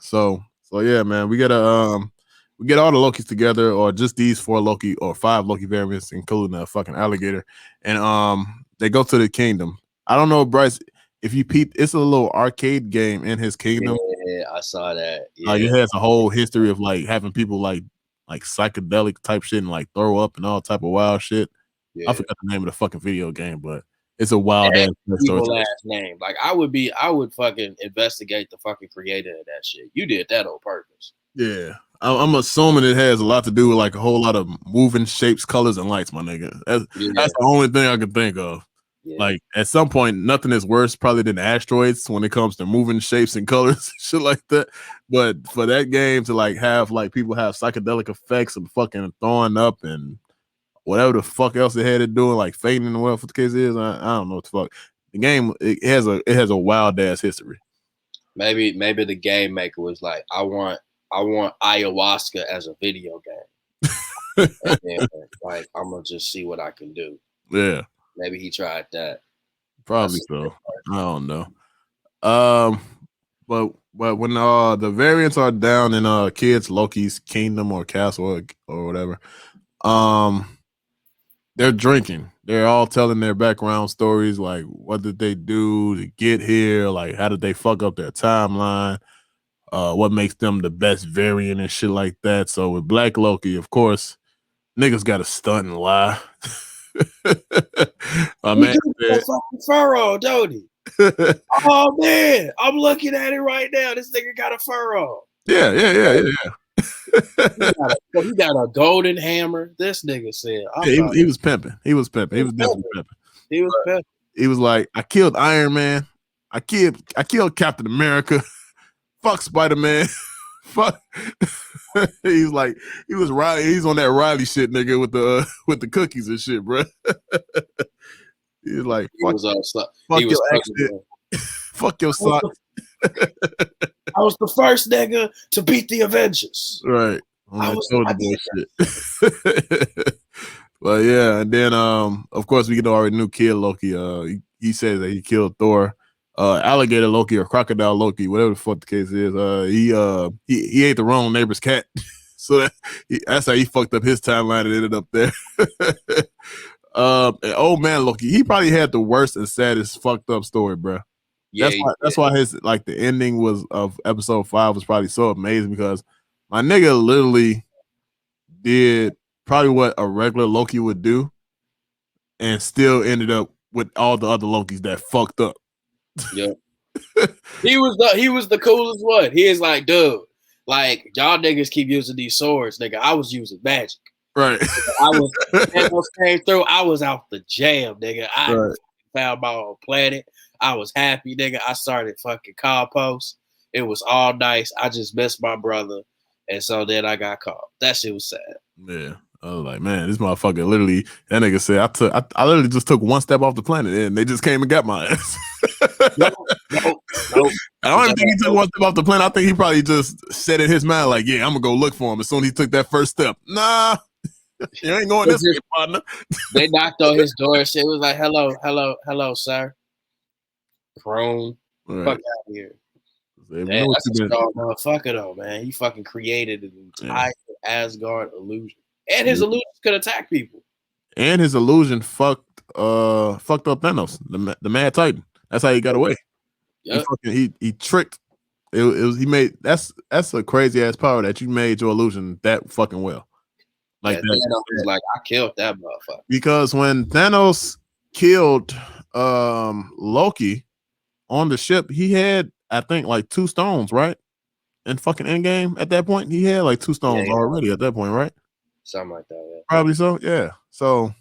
A: So yeah, man, we get all the Lokis together, or just these 4 Loki or 5 Loki variants, including a fucking alligator, and they go to the kingdom. I don't know, Bryce, if you peep, it's a little arcade game in his kingdom.
B: Yeah, I saw that. Yeah.
A: Like it has a whole history of like having people like psychedelic type shit and like throw up and all type of wild shit.
B: Yeah.
A: I forgot the name of the fucking video game, but it's a wild ass
B: evil ass name. Like I would fucking investigate the fucking creator of that shit. You did that on purpose.
A: Yeah. I'm assuming it has a lot to do with like a whole lot of moving shapes, colors, and lights, my nigga. That's the only thing I can think of. Yeah. Like at some point, nothing is worse probably than asteroids when it comes to moving shapes and colors, shit like that. But for that game to like have like people have psychedelic effects and fucking throwing up and whatever the fuck else it had to do, like fading in the world for the case is, I don't know what the fuck. The game it has a wild ass history.
B: Maybe the game maker was like, I want ayahuasca as a video game. And then, like I'm gonna just see what I can do.
A: Yeah.
B: Maybe he tried that.
A: Probably so. I don't know. But when the variants are down in kids Loki's kingdom or castle or whatever, they're drinking. They're all telling their background stories, like what did they do to get here, like how did they fuck up their timeline, what makes them the best variant and shit like that. So with Black Loki, of course, niggas got to stunt and lie. My man said,
B: furrow, don't he? Oh man, I'm looking at it right now. This nigga got a furrow.
A: Yeah.
B: He got a golden hammer. This nigga said,
A: he was pimping. He was definitely pimping. He was like, I killed Iron Man. I killed Captain America. Fuck Spider-Man. Fuck. He's like, he's on that Riley shit, nigga, with the cookies and shit, bro. He's like, fuck your accent. Fuck your socks.
B: I was the first nigga to beat the Avengers.
A: Right. Shit. But yeah, and then of course we get already new kid Loki. He says that he killed Thor. Alligator Loki or crocodile Loki, whatever the fuck the case is. He ate the wrong neighbor's cat. So that's how he fucked up his timeline and ended up there. And old man Loki, he probably had the worst and saddest fucked up story, bro. Yeah, that's why his like the ending of episode 5 was probably so amazing, because my nigga literally did probably what a regular Loki would do, and still ended up with all the other Lokis that fucked up.
B: Yeah, he was the coolest one. He is like, dude, like y'all niggas keep using these swords, nigga. I was using magic.
A: Right.
B: Thanos came through. I was out the jam, nigga. I found my own planet. I was happy, nigga. I started fucking compost. It was all nice. I just missed my brother, and so then I got caught. That shit was sad.
A: Yeah. I was like, man, this motherfucker literally, that nigga said, I literally just took one step off the planet and they just came and got my ass. Nope. I don't even think he took one step off the planet. I think he probably just said in his mind, like, yeah, I'm going to go look for him as soon as he took that first step. Nah, you ain't going this way, partner.
B: They knocked on his door and shit. It was like, hello, sir. Prone.
A: Right.
B: Fuck out of here. Man, that's a strong motherfucker, though, man. He fucking created an entire Asgard illusion. And his illusions could attack people.
A: And his illusion fucked up Thanos, the Mad Titan. That's how he got away. Yep. He tricked. He made that's a crazy ass power that you made your illusion that fucking well. Like that.
B: Thanos was like, I killed that motherfucker.
A: Because when Thanos killed Loki on the ship, he had, I think, like 2 stones, right? In fucking Endgame at that point, he had like 2 stones already at that point, right?
B: Something like that, yeah.
A: Probably so, yeah. So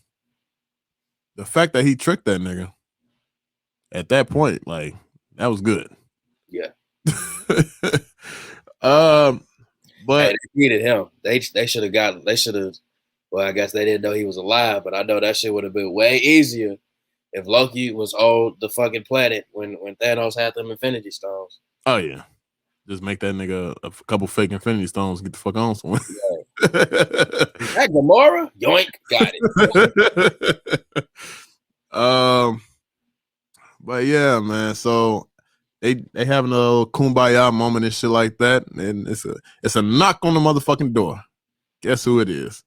A: the fact that he tricked that nigga, at that point, like that was good.
B: Yeah.
A: But
B: hey, they needed him. They should have. Well, I guess they didn't know he was alive, but I know that shit would have been way easier if Loki was on the fucking planet when Thanos had them Infinity Stones.
A: Oh yeah, just make that nigga a couple fake Infinity Stones. Get the fuck on somewhere.
B: Yeah. That Gamora, yoink, got
A: it. But yeah, man. So they having a little kumbaya moment and shit like that, and it's a knock on the motherfucking door. Guess who it is?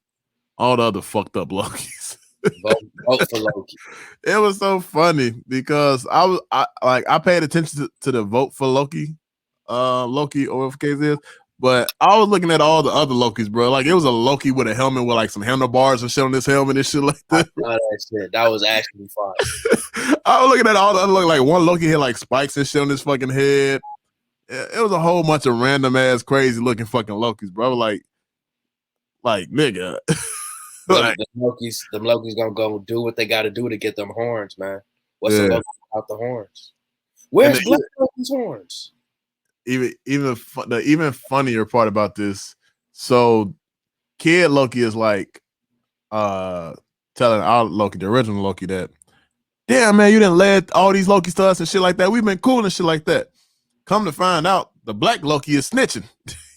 A: All the other fucked up Lokis.
B: Vote for Loki.
A: It was so funny because I paid attention to the vote for Loki, or whatever the case is. But I was looking at all the other Lokis, bro. Like it was a Loki with a helmet with like some handlebars and shit on his helmet and shit like that.
B: I that shit. That was actually fun.
A: I was looking at all the other, like one Loki had like spikes and shit on his fucking head. It was a whole bunch of random ass crazy looking fucking Lokis, bro. Like nigga.
B: Like, them Lokis gonna go do what they gotta do to get them horns, man. What's the Loki without the horns? Where's Black Loki's horns?
A: The even funnier part about this, so Kid Loki is like telling our Loki, the original Loki, that damn man, you didn't let all these Lokis to us and shit like that. We've been cool and shit like that. Come to find out, the Black Loki is snitching.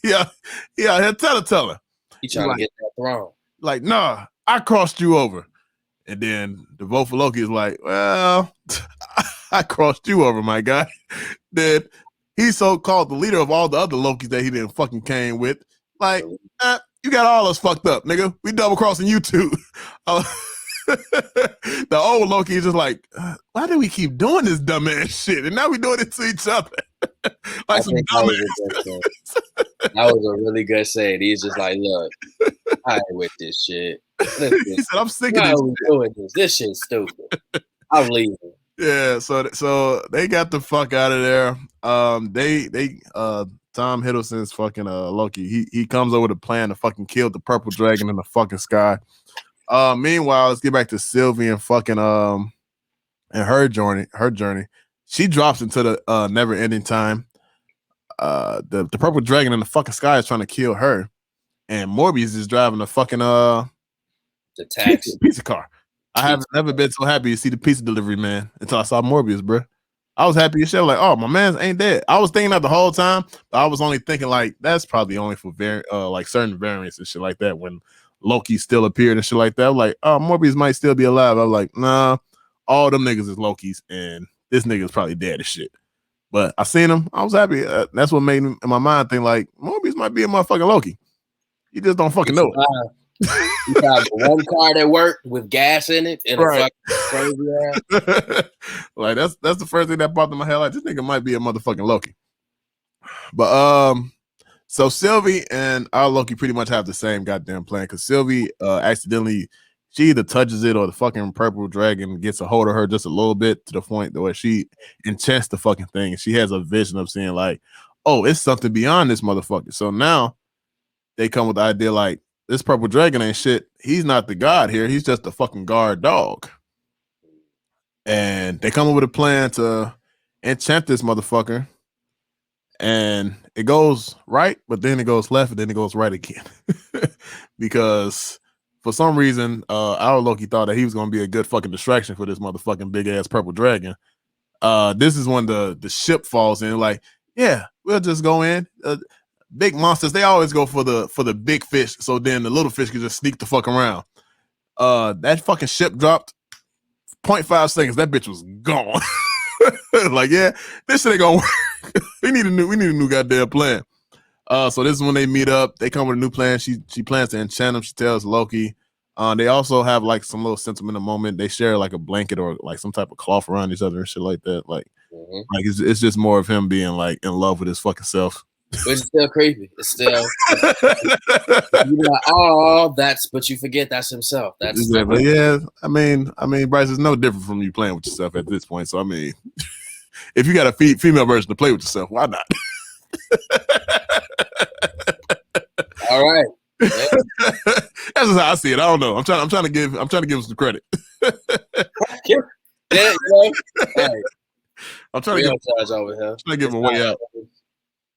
A: yeah, he'll tell her.
B: He trying to get that throne.
A: Like, nah, I crossed you over. And then the vote for Loki is like, well, I crossed you over, my guy. Then he's so-called the leader of all the other Lokis that he didn't fucking came with. Like, you got all us fucked up, nigga. We double-crossing you too. The old Loki is just like, why do we keep doing this dumbass shit? And now we doing it to each other. Like some dumbass.
B: That was a really good saying. He's just like, look, I ain't with this shit.
A: He said, I'm sick of this shit.
B: Doing this? This shit's stupid. I'm leaving.
A: Yeah, so they got the fuck out of there. Tom Hiddleston's fucking Loki. He comes over with a plan to fucking kill the purple dragon in the fucking sky. Meanwhile, let's get back to Sylvie and fucking and her journey. She drops into the never ending time. The purple dragon in the fucking sky is trying to kill her, and Morbius is driving a fucking
B: the taxi
A: pizza car. I have never been so happy to see the pizza delivery man until I saw Morbius, bro. I was happy as shit. Like, oh, my man ain't dead. I was thinking that the whole time, but I was only thinking like that's probably only for like certain variants and shit like that. When Loki still appeared and shit like that, I'm like, oh, Morbius might still be alive. I was like, nah, all them niggas is Loki's, and this nigga is probably dead as shit. But I seen him. I was happy. That's what made me in my mind think like Morbius might be a motherfucking Loki. You just don't fucking know it.
B: You got one car that worked with gas in it and
A: right.
B: a fucking crazy ass.
A: Like that's the first thing that popped in my head. Like this nigga might be a motherfucking Loki. But so Sylvie and our Loki pretty much have the same goddamn plan because Sylvie accidentally she either touches it or the fucking purple dragon gets a hold of her just a little bit to the point where she enchants the fucking thing and she has a vision of seeing like, oh, it's something beyond this motherfucker. So now they come with the idea like this purple dragon ain't shit. He's not the god here. He's just a fucking guard dog. And they come up with a plan to enchant this motherfucker. And it goes right, but then it goes left, and then it goes right again. Because for some reason, our Loki thought that he was going to be a good fucking distraction for this motherfucking big ass purple dragon. This is when the ship falls in. Like, yeah, we'll just go in. Big monsters, they always go for the big fish, so then the little fish can just sneak the fuck around. That fucking ship dropped 0.5 seconds. That bitch was gone. Like, yeah, this shit ain't gonna work. we need a new goddamn plan. So this is when they meet up. They come with a new plan. She plans to enchant him. She tells Loki. They also have like some little sentimental moment. They share like a blanket or like some type of cloth around each other and shit like that. Like, like it's just more of him being like in love with his fucking self.
B: But it's still creepy. It's still you're like, oh, but you forget that's himself. That's
A: but yeah. I mean, Bryce is no different from you playing with yourself at this point. So I mean, if you got a female version to play with yourself, why not?
B: All right. Yeah.
A: That's just how I see it. I don't know. I'm trying to give him some credit.
B: Yeah, you know, hey,
A: I'm trying to
B: Real
A: give.
B: judge over here.
A: Trying to give him a way out.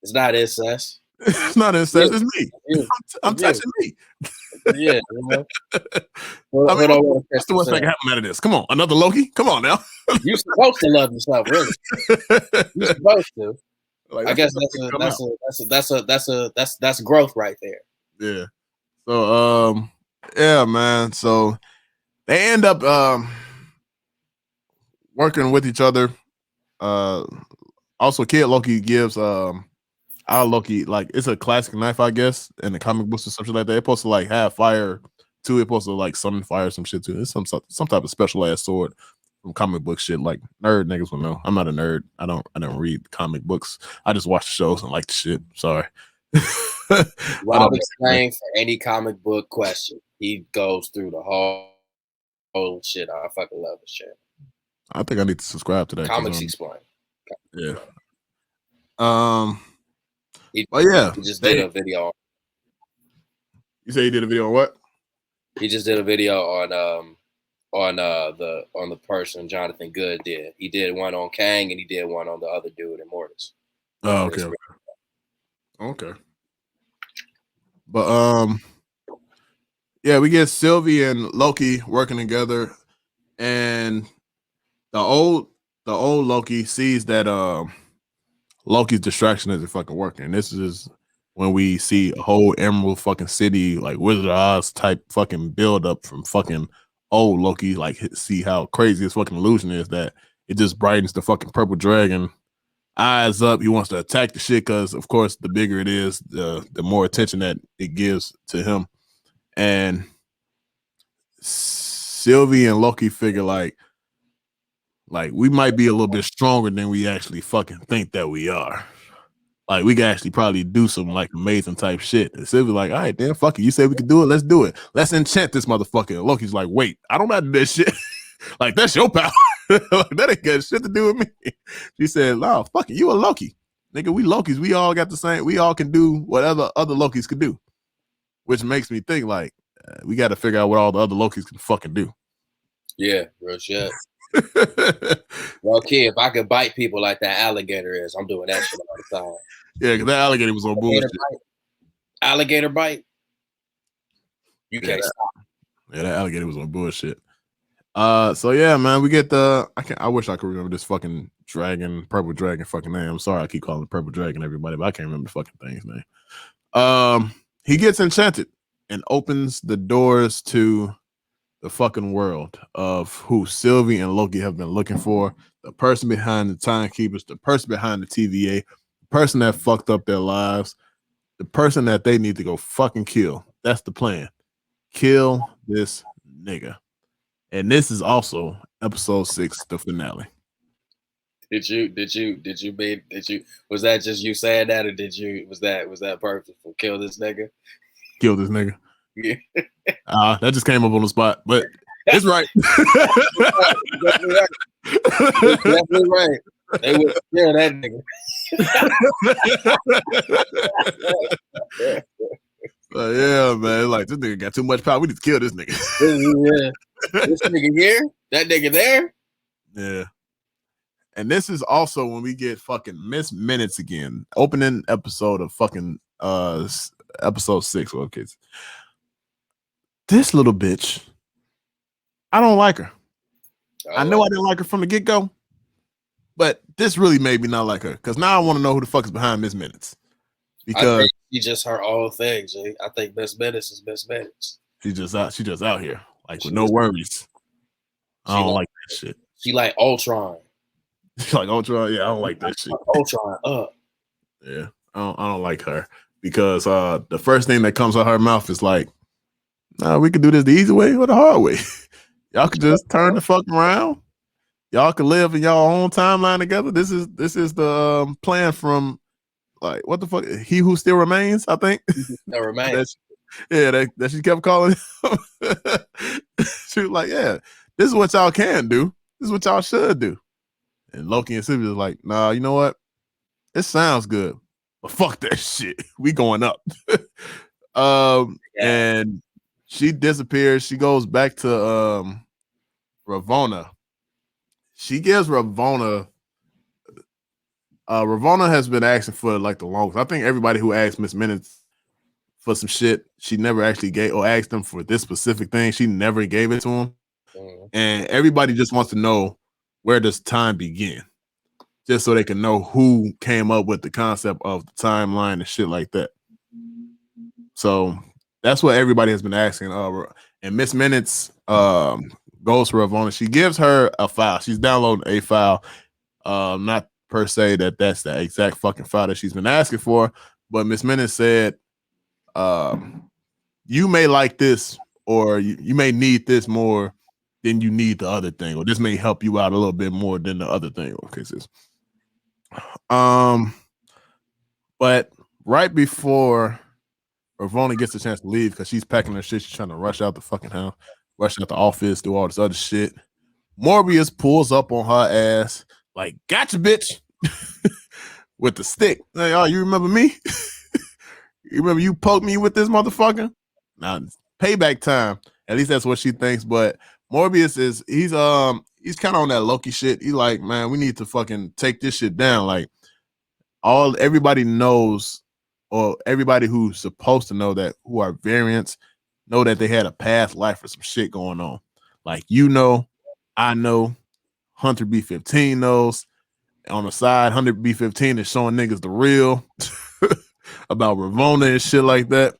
B: It's not incest.
A: It's not incest. It's me. I'm touching me.
B: Yeah.
A: I mean, what's the worst that can happen out of this? Come on, another Loki. Come on now.
B: You're supposed to love yourself, really. You're supposed to.
A: Like,
B: I guess that's growth right there.
A: Yeah. So yeah, man. So they end up working with each other. Also, Kid Loki gives our Loki, like, it's a classic knife, I guess, in the comic books or something like that. It's supposed to like have fire too. It's supposed to like summon fire, some shit too. It's some type of special ass sword from comic book shit. Like nerd niggas will know. I'm not a nerd. I don't read comic books. I just watch the shows and like the shit. Sorry.
B: Rob explain for any comic book question. He goes through the whole shit. I fucking love the shit.
A: I think I need to subscribe to that.
B: Comics Explain.
A: Yeah.
B: He just did a video.
A: You say he did a video on what?
B: He just did a video on the person Jonathan Good did. He did one on Kang and he did one on the other dude in Mortis.
A: Oh, okay. Okay. But yeah, we get Sylvie and Loki working together, and the old Loki sees that Loki's distraction isn't fucking working. This is when we see a whole Emerald fucking City, like Wizard of Oz type fucking build up from fucking old Loki. Like, see how crazy this fucking illusion is that it just brightens the fucking purple dragon eyes up. He wants to attack the shit because, of course, the bigger it is, the more attention that it gives to him. And Sylvie and Loki figure like we might be a little bit stronger than we actually fucking think that we are. Like, we can actually probably do some like amazing type shit. And Sylvie's like, all right, then fuck it. You say we can do it. Let's do it. Let's enchant this motherfucker. And Loki's like, wait, I don't know how to do that shit. Like, that's your power. That ain't got shit to do with me. She said, no, fuck it. You a Loki. Nigga, we Lokis. We all got the same. We all can do whatever other Lokis could do. Which makes me think, like, we got to figure out what all the other Lokis can fucking do.
B: Yeah, real shit. Well, kid, if I could bite people like that alligator is, I'm doing that shit all the time.
A: Yeah, because that alligator was on bullshit.
B: Alligator bite? You can't stop.
A: Yeah, that alligator was on bullshit. So yeah, man, we get I wish I could remember this fucking purple dragon fucking name. I'm sorry I keep calling it purple dragon, everybody, but I can't remember the fucking thing's name. He gets enchanted and opens the doors to the fucking world of who Sylvie and Loki have been looking for. The person behind the timekeepers, the person behind the TVA, the person that fucked up their lives, the person that they need to go fucking kill. That's the plan. Kill this nigga. And this is also episode 6, the finale.
B: Was that just you saying that, or was that purposeful? Kill this nigga?
A: Kill this nigga.
B: Yeah.
A: That just came up on the spot, but it's right.
B: Definitely right. They would kill that nigga.
A: Yeah, man. Like, this nigga got too much power. We need to kill this nigga.
B: Yeah. This nigga here, that nigga there.
A: Yeah. And this is also when we get fucking Miss Minutes again. Opening episode of fucking episode 6. Well, kids. This little bitch, I don't like her. I know I didn't like her from the get-go, but this really made me not like her, because now I want to know who the fuck is behind Miss Minutes. Because
B: I think she just her own thing, G. I think Miss Minutes is Miss Minutes.
A: She just out here, like, with no worries. I don't like that shit.
B: She like Ultron.
A: She like Ultron? Yeah, I don't like that shit.
B: Ultron up.
A: Yeah, I don't like her, because the first thing that comes out of her mouth is like, nah, we could do this the easy way or the hard way. Y'all could just turn the fuck around. Y'all could live in y'all own timeline together. This is the plan from, like, what the fuck? He Who Still Remains, I think.
B: That remains.
A: that she kept calling him. She was like, yeah, this is what y'all can do. This is what y'all should do. And Loki and Sylvie was like, nah, you know what? It sounds good, but fuck that shit. We going up. And she disappears. She goes back to Ravonna. She gives Ravonna Ravonna has been asking for like the longest. I think everybody who asked Miss Minutes for some shit, she never actually gave or asked them for this specific thing. She never gave it to them. And everybody just wants to know, where does time begin? Just so they can know who came up with the concept of the timeline and shit like that. So that's what everybody has been asking. And Miss Minutes goes for Ravonna. She gives her a file. She's downloading a file. Not per se that's the exact fucking file that she's been asking for, but Miss Minutes said, you may like this, or you may need this more than you need the other thing, or this may help you out a little bit more than the other thing. Okay, sis. But right before Ravonna gets a chance to leave, because she's packing her shit, she's trying to rush out the fucking house, rush out the office, do all this other shit. Morbius pulls up on her ass like, gotcha, bitch, with the stick. Like, oh, you remember me? You remember you poked me with this motherfucker? Now, payback time. At least that's what she thinks. But Morbius he's kind of on that Loki shit. He's like, man, we need to fucking take this shit down. Like, everybody knows, or everybody who's supposed to know that, who are variants, know that they had a past life or some shit going on. Like, I know, Hunter B15 knows. On the side, Hunter B15 is showing niggas the real about Ravonna and shit like that.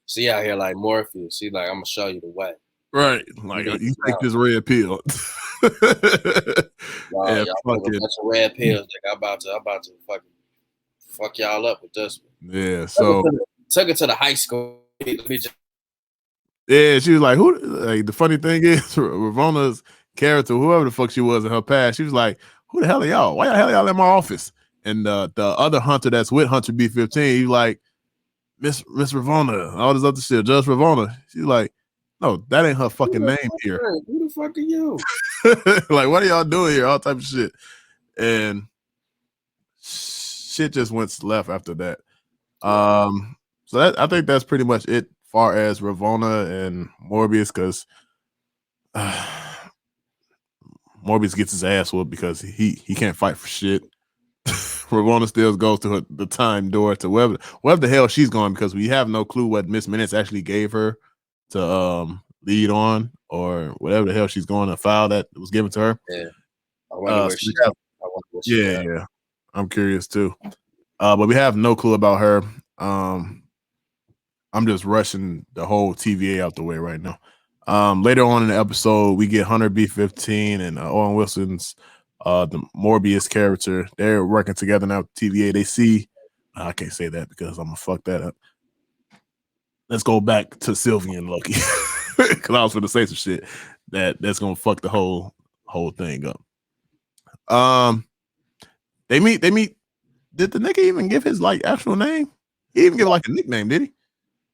B: She out here like Morpheus. She like, I'm gonna show you the way.
A: Right. Like, you take this red pill.
B: Wow, y'all took a bunch of red pills. Like, I'm about to fucking fuck y'all up with this one.
A: Yeah. So
B: took it to the high school.
A: Yeah, she was like, who? Like, the funny thing is, Ravonna's character, whoever the fuck she was in her past, she was like, who the hell are y'all? Why the hell are y'all in my office? And the other Hunter that's with Hunter B15, he's like, Miss Ravonna, all this other shit, Judge Ravonna. She's like, no, that ain't her fucking name here.
B: Who the fuck are you?
A: Like, what are y'all doing here? All type of shit. And shit just went left after that. So I think that's pretty much it far as Ravonna and Morbius, because Morbius gets his ass whooped because he can't fight for shit. Ravonna still goes to the time door to wherever the hell she's going, because we have no clue what Miss Minutes actually gave her to lead on, or whatever the hell she's going, a file that was given to her.
B: Yeah, I wonder where she's
A: yeah. I'm curious too. But we have no clue about her. I'm just rushing the whole TVA out the way right now. Later on in the episode, we get Hunter B15 and Owen Wilson's the Morbius character. They're working together now with TVA. They see, I can't say that because I'm gonna fuck that up. Let's go back to Sylvie and Loki, because I was gonna say some shit that's gonna fuck the whole thing up. They meet. Did the nigga even give his like actual name? He even give like a nickname, did he?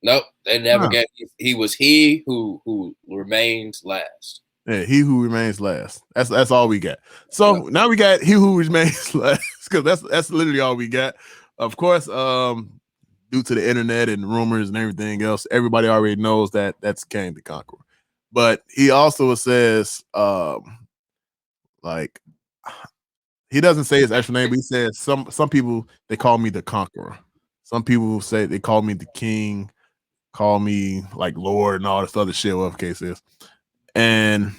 B: Nope, they never get. He was he who remains last.
A: Yeah, he who remains last. That's all we got. So now we got he who remains last, because that's literally all we got. Of course, due to the internet and rumors and everything else, everybody already knows that that's Kang the Conqueror. But he also says, like, he doesn't say his actual name, but he says some people, they call me the Conqueror. Some people say they call me the King, call me like Lord and all this other shit, whatever the case is. And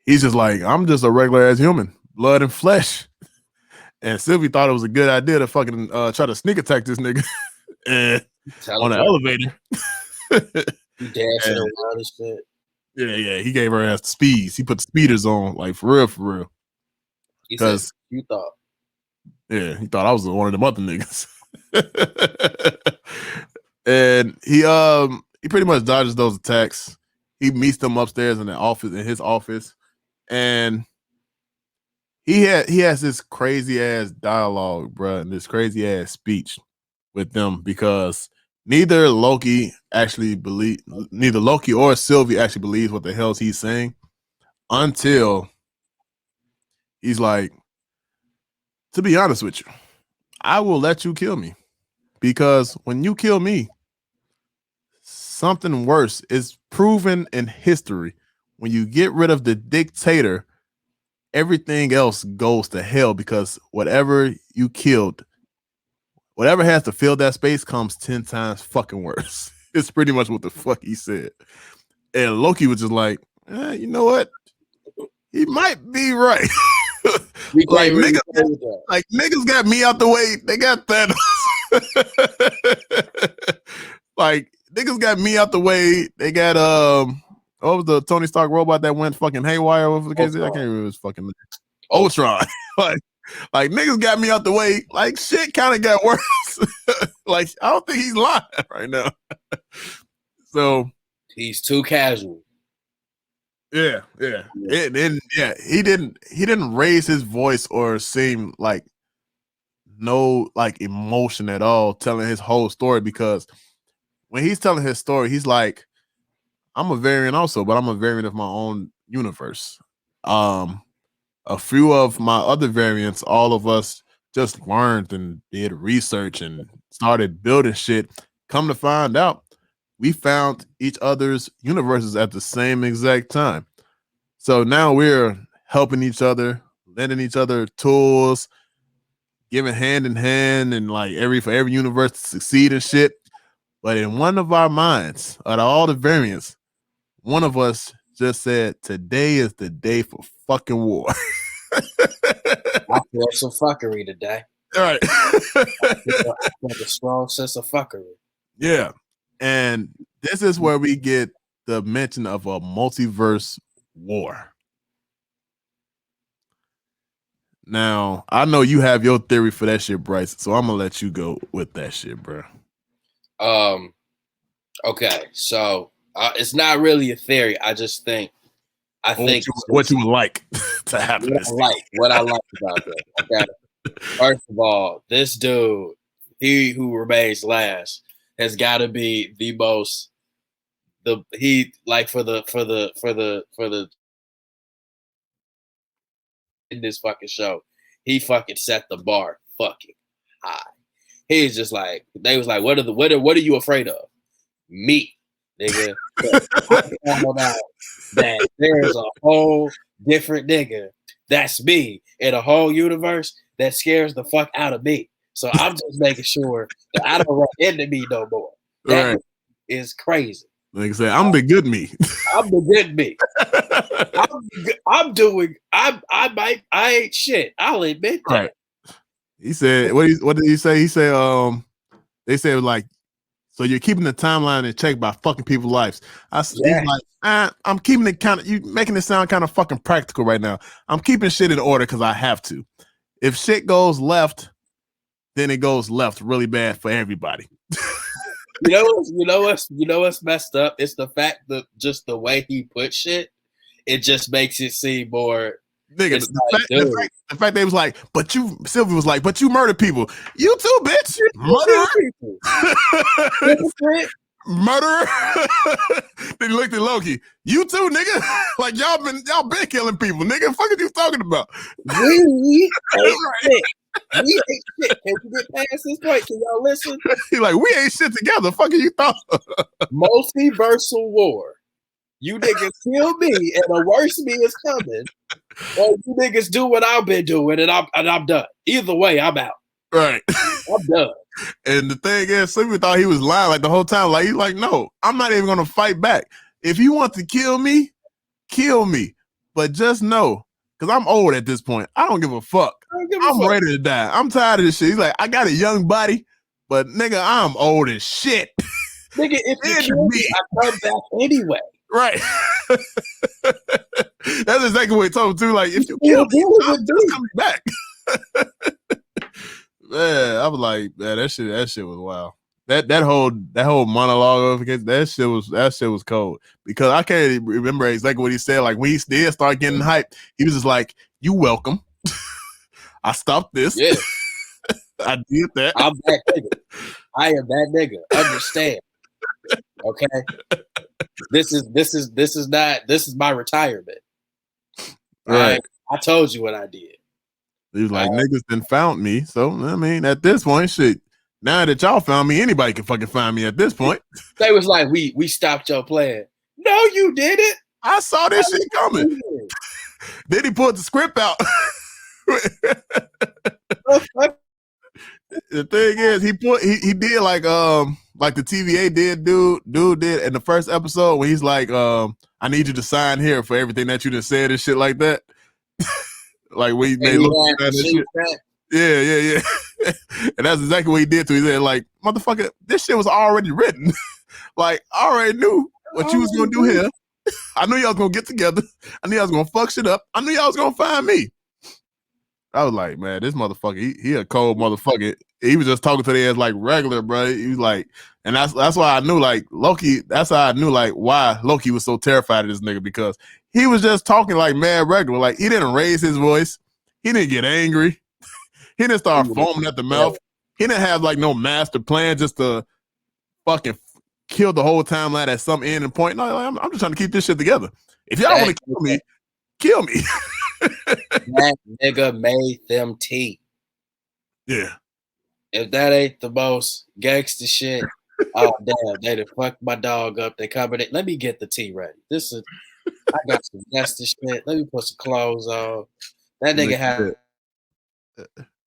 A: he's just like, I'm just a regular ass human, blood and flesh. And Sylvie thought it was a good idea to fucking try to sneak attack this nigga and on the elevator.
B: Dancing around and shit.
A: Yeah. He gave her ass the speeds. He put the speeders on, like, for real. Because
B: you thought.
A: Yeah, he thought I was one of them other niggas. And he pretty much dodges those attacks. He meets them upstairs in his office, and he has this crazy ass dialogue, bro, and this crazy ass speech with them, because neither Loki or Sylvie actually believes what the hell he's saying, until he's like, to be honest with you, I will let you kill me, because when you kill me, something worse is proven in history. When you get rid of the dictator, everything else goes to hell because whatever you killed, whatever has to fill that space comes 10 times fucking worse. It's pretty much what the fuck he said. And Loki was just like, you know what? He might be right. like, niggas got me out the way. They got Thanos. like, niggas got me out the way. They got what was the Tony Stark robot that went fucking haywire over the case? I can't remember his fucking name. Ultron. like niggas got me out the way. Like shit kind of got worse. like I don't think he's lying right now. So
B: he's too casual.
A: Yeah. And he didn't raise his voice or seem like no like emotion at all telling his whole story, because when he's telling his story, he's like, I'm a variant also, but I'm a variant of my own universe. A few of my other variants, all of us just learned and did research and started building shit. Come to find out, we found each other's universes at the same exact time. So now we're helping each other, lending each other tools, giving hand in hand, and like for every universe to succeed and shit. But in one of our minds, out of all the variants, one of us just said, today is the day for fucking war.
B: I feel some fuckery today.
A: All right.
B: I feel a strong sense of fuckery.
A: Yeah. And this is where we get the mention of a multiverse war. Now, I know you have your theory for that shit, Bryce, so I'm gonna let you go with that shit, bro.
B: Okay, so it's not really a theory. I just think
A: what you would like to happen.
B: What I like about that. Okay. First of all, this dude, he who remains last, has got to be the most for the in this fucking show. He fucking set the bar fucking high. He's just like, they was like, what are you afraid of? Me, nigga. I found out that there's a whole different nigga that's me in a whole universe that scares the fuck out of me. So I'm just making sure that I don't run into me no more. That is crazy.
A: Like I said, I'm the good me.
B: I'm the good me. I ain't shit. I'll admit that.
A: Right. He said, what did he say? He said, they said like, so you're keeping the timeline in check by fucking people's lives. He's like, I'm keeping it you making it sound kind of fucking practical right now. I'm keeping shit in order because I have to. If shit goes left, then it goes left really bad for everybody.
B: You know what's messed up? It's the fact that just the way he put shit, it just makes it seem more.
A: Nigga, the fact they was like, Sylvie was like, but you murder people. You too, bitch. Murderer. Murderer. Then he looked at Loki. You too, nigga. Like y'all been killing people, nigga. Fuck are you talking about?
B: We ain't shit. We ain't shit. Can you get past this point? Can y'all listen?
A: He like, we ain't shit together. Fuck you thought?
B: Multiversal war. You niggas kill me, and the worst me is coming. Or you niggas do what I've been doing, and I'm done. Either way, I'm out.
A: Right.
B: I'm done.
A: And the thing is, Sylvia thought he was lying like the whole time. Like he's like, no, I'm not even gonna fight back. If you want to kill me, kill me. But just know, because I'm old at this point. I don't give a fuck. I'm ready to die. I'm tired of this shit. He's like, I got a young body, but nigga, I'm old as shit.
B: Nigga, if you kill me, I come back anyway.
A: Right. That's exactly what he told him too. Like, if you kill me, I'm just coming back. Man, I was like, man, that shit was wild. That whole monologue of that shit was cold, because I can't remember exactly what he said. Like when he did start getting hyped, he was just like, "You welcome." I stopped this.
B: Yeah,
A: I did that.
B: I'm that nigga. I am that nigga. Understand? Okay. This is my retirement.
A: Right.
B: I told you what I did.
A: He was like, niggas done found me. So I mean, at this point, shit. Now that y'all found me, anybody can fucking find me at this point.
B: They was like, we stopped your plan. No, you didn't.
A: I saw this shit coming. Then he pulled the script out. The thing is, he did like the TVA dude did in the first episode when he's like I need you to sign here for everything that you just said and shit like that. Like when he made Loki sign that shit. Yeah. And that's exactly what he did to. He said like, motherfucker, this shit was already written. Like I already knew what you was gonna do here. I knew y'all was gonna get together. I knew y'all was gonna fuck shit up. I knew y'all was gonna find me. I was like, man, this motherfucker, he a cold motherfucker. He was just talking to the ass like regular, bro. He was like, and that's why I knew like Loki. That's how I knew like why Loki was so terrified of this nigga, because he was just talking like mad regular. Like he didn't raise his voice. He didn't get angry. He didn't start foaming at the mouth. He didn't have like no master plan just to fucking kill the whole timeline at some end and point. No, like, I'm just trying to keep this shit together. If y'all want to kill me, kill me.
B: That nigga made them tea.
A: Yeah.
B: If that ain't the most gangster shit, oh damn, they done fucked my dog up. They covered it. Let me get the tea ready. I got some gangster shit. Let me put some clothes on. That nigga had.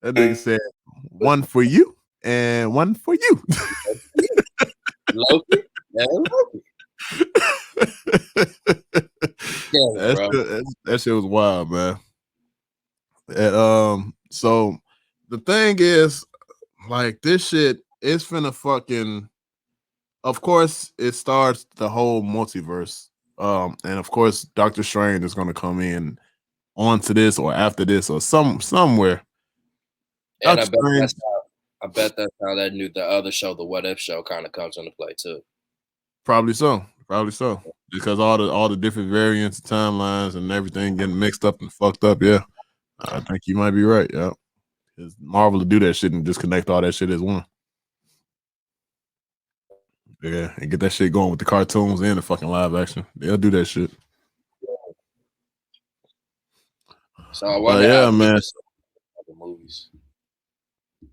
A: That nigga said, one for you and one for you.
B: Loki? Yeah, Loki.
A: That shit was wild, man. And so the thing is, like, this shit is finna fucking. Of course, it starts the whole multiverse. And of course, Doctor Strange is gonna come in onto this or after this or somewhere.
B: And I bet that's how the other show, the What If show, kind of comes into play too.
A: Probably so. Because all the different variants, timelines, and everything getting mixed up and fucked up. Yeah, I think you might be right. Yeah, it's Marvel to do that shit and just connect all that shit as one. Yeah, and get that shit going with the cartoons and the fucking live action. They'll do that shit.
B: So I wonder
A: how man.
B: The movies.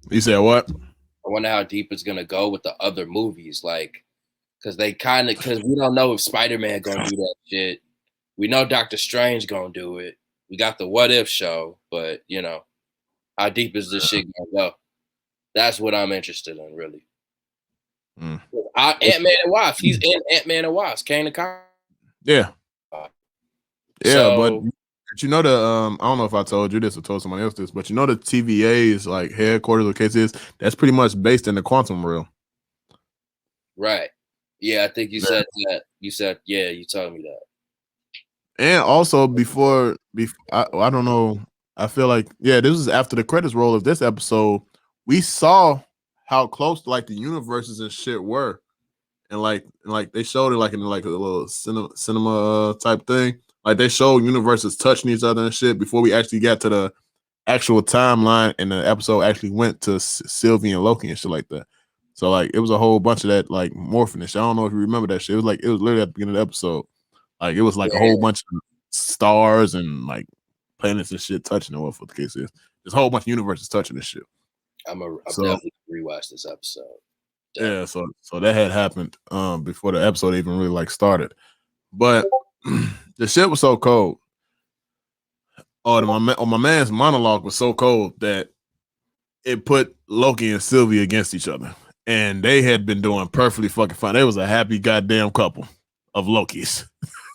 A: You said what?
B: I wonder how deep it's gonna go with the other movies, like, because we don't know if Spider-Man gonna do that shit. We know Doctor Strange gonna do it. We got the What If show, but you know, how deep is this shit gonna go? That's what I'm interested in, really. Ant-Man and Wasp. He's in Ant-Man and Wasp. Kane the Conqueror.
A: Yeah. But you know the I don't know if I told you this or told somebody else this, but you know the TVA's like headquarters of cases, that's pretty much based in the quantum realm.
B: Right. Yeah, I think you said that. You told me that.
A: And also before I don't know. I feel like this was after the credits roll of this episode. We saw how close like the universes and shit were, and like they showed it like in like a little cinema type thing. Like they showed universes touching each other and shit before we actually got to the actual timeline, and the episode actually went to Sylvie and Loki and shit like that. So like it was a whole bunch of that like morphing and shit. I don't know if you remember that shit. It was literally at the beginning of the episode. Like it was like a whole bunch of stars and like planets and shit touching or whatever the case is. There's a whole bunch of universes touching this shit.
B: I'm definitely rewatch this episode.
A: Definitely. Yeah, so that had happened before the episode even really like started. But the shit was so cold. My man's monologue was so cold that it put Loki and Sylvie against each other. And they had been doing perfectly fucking fine. They was a happy goddamn couple of Lokis.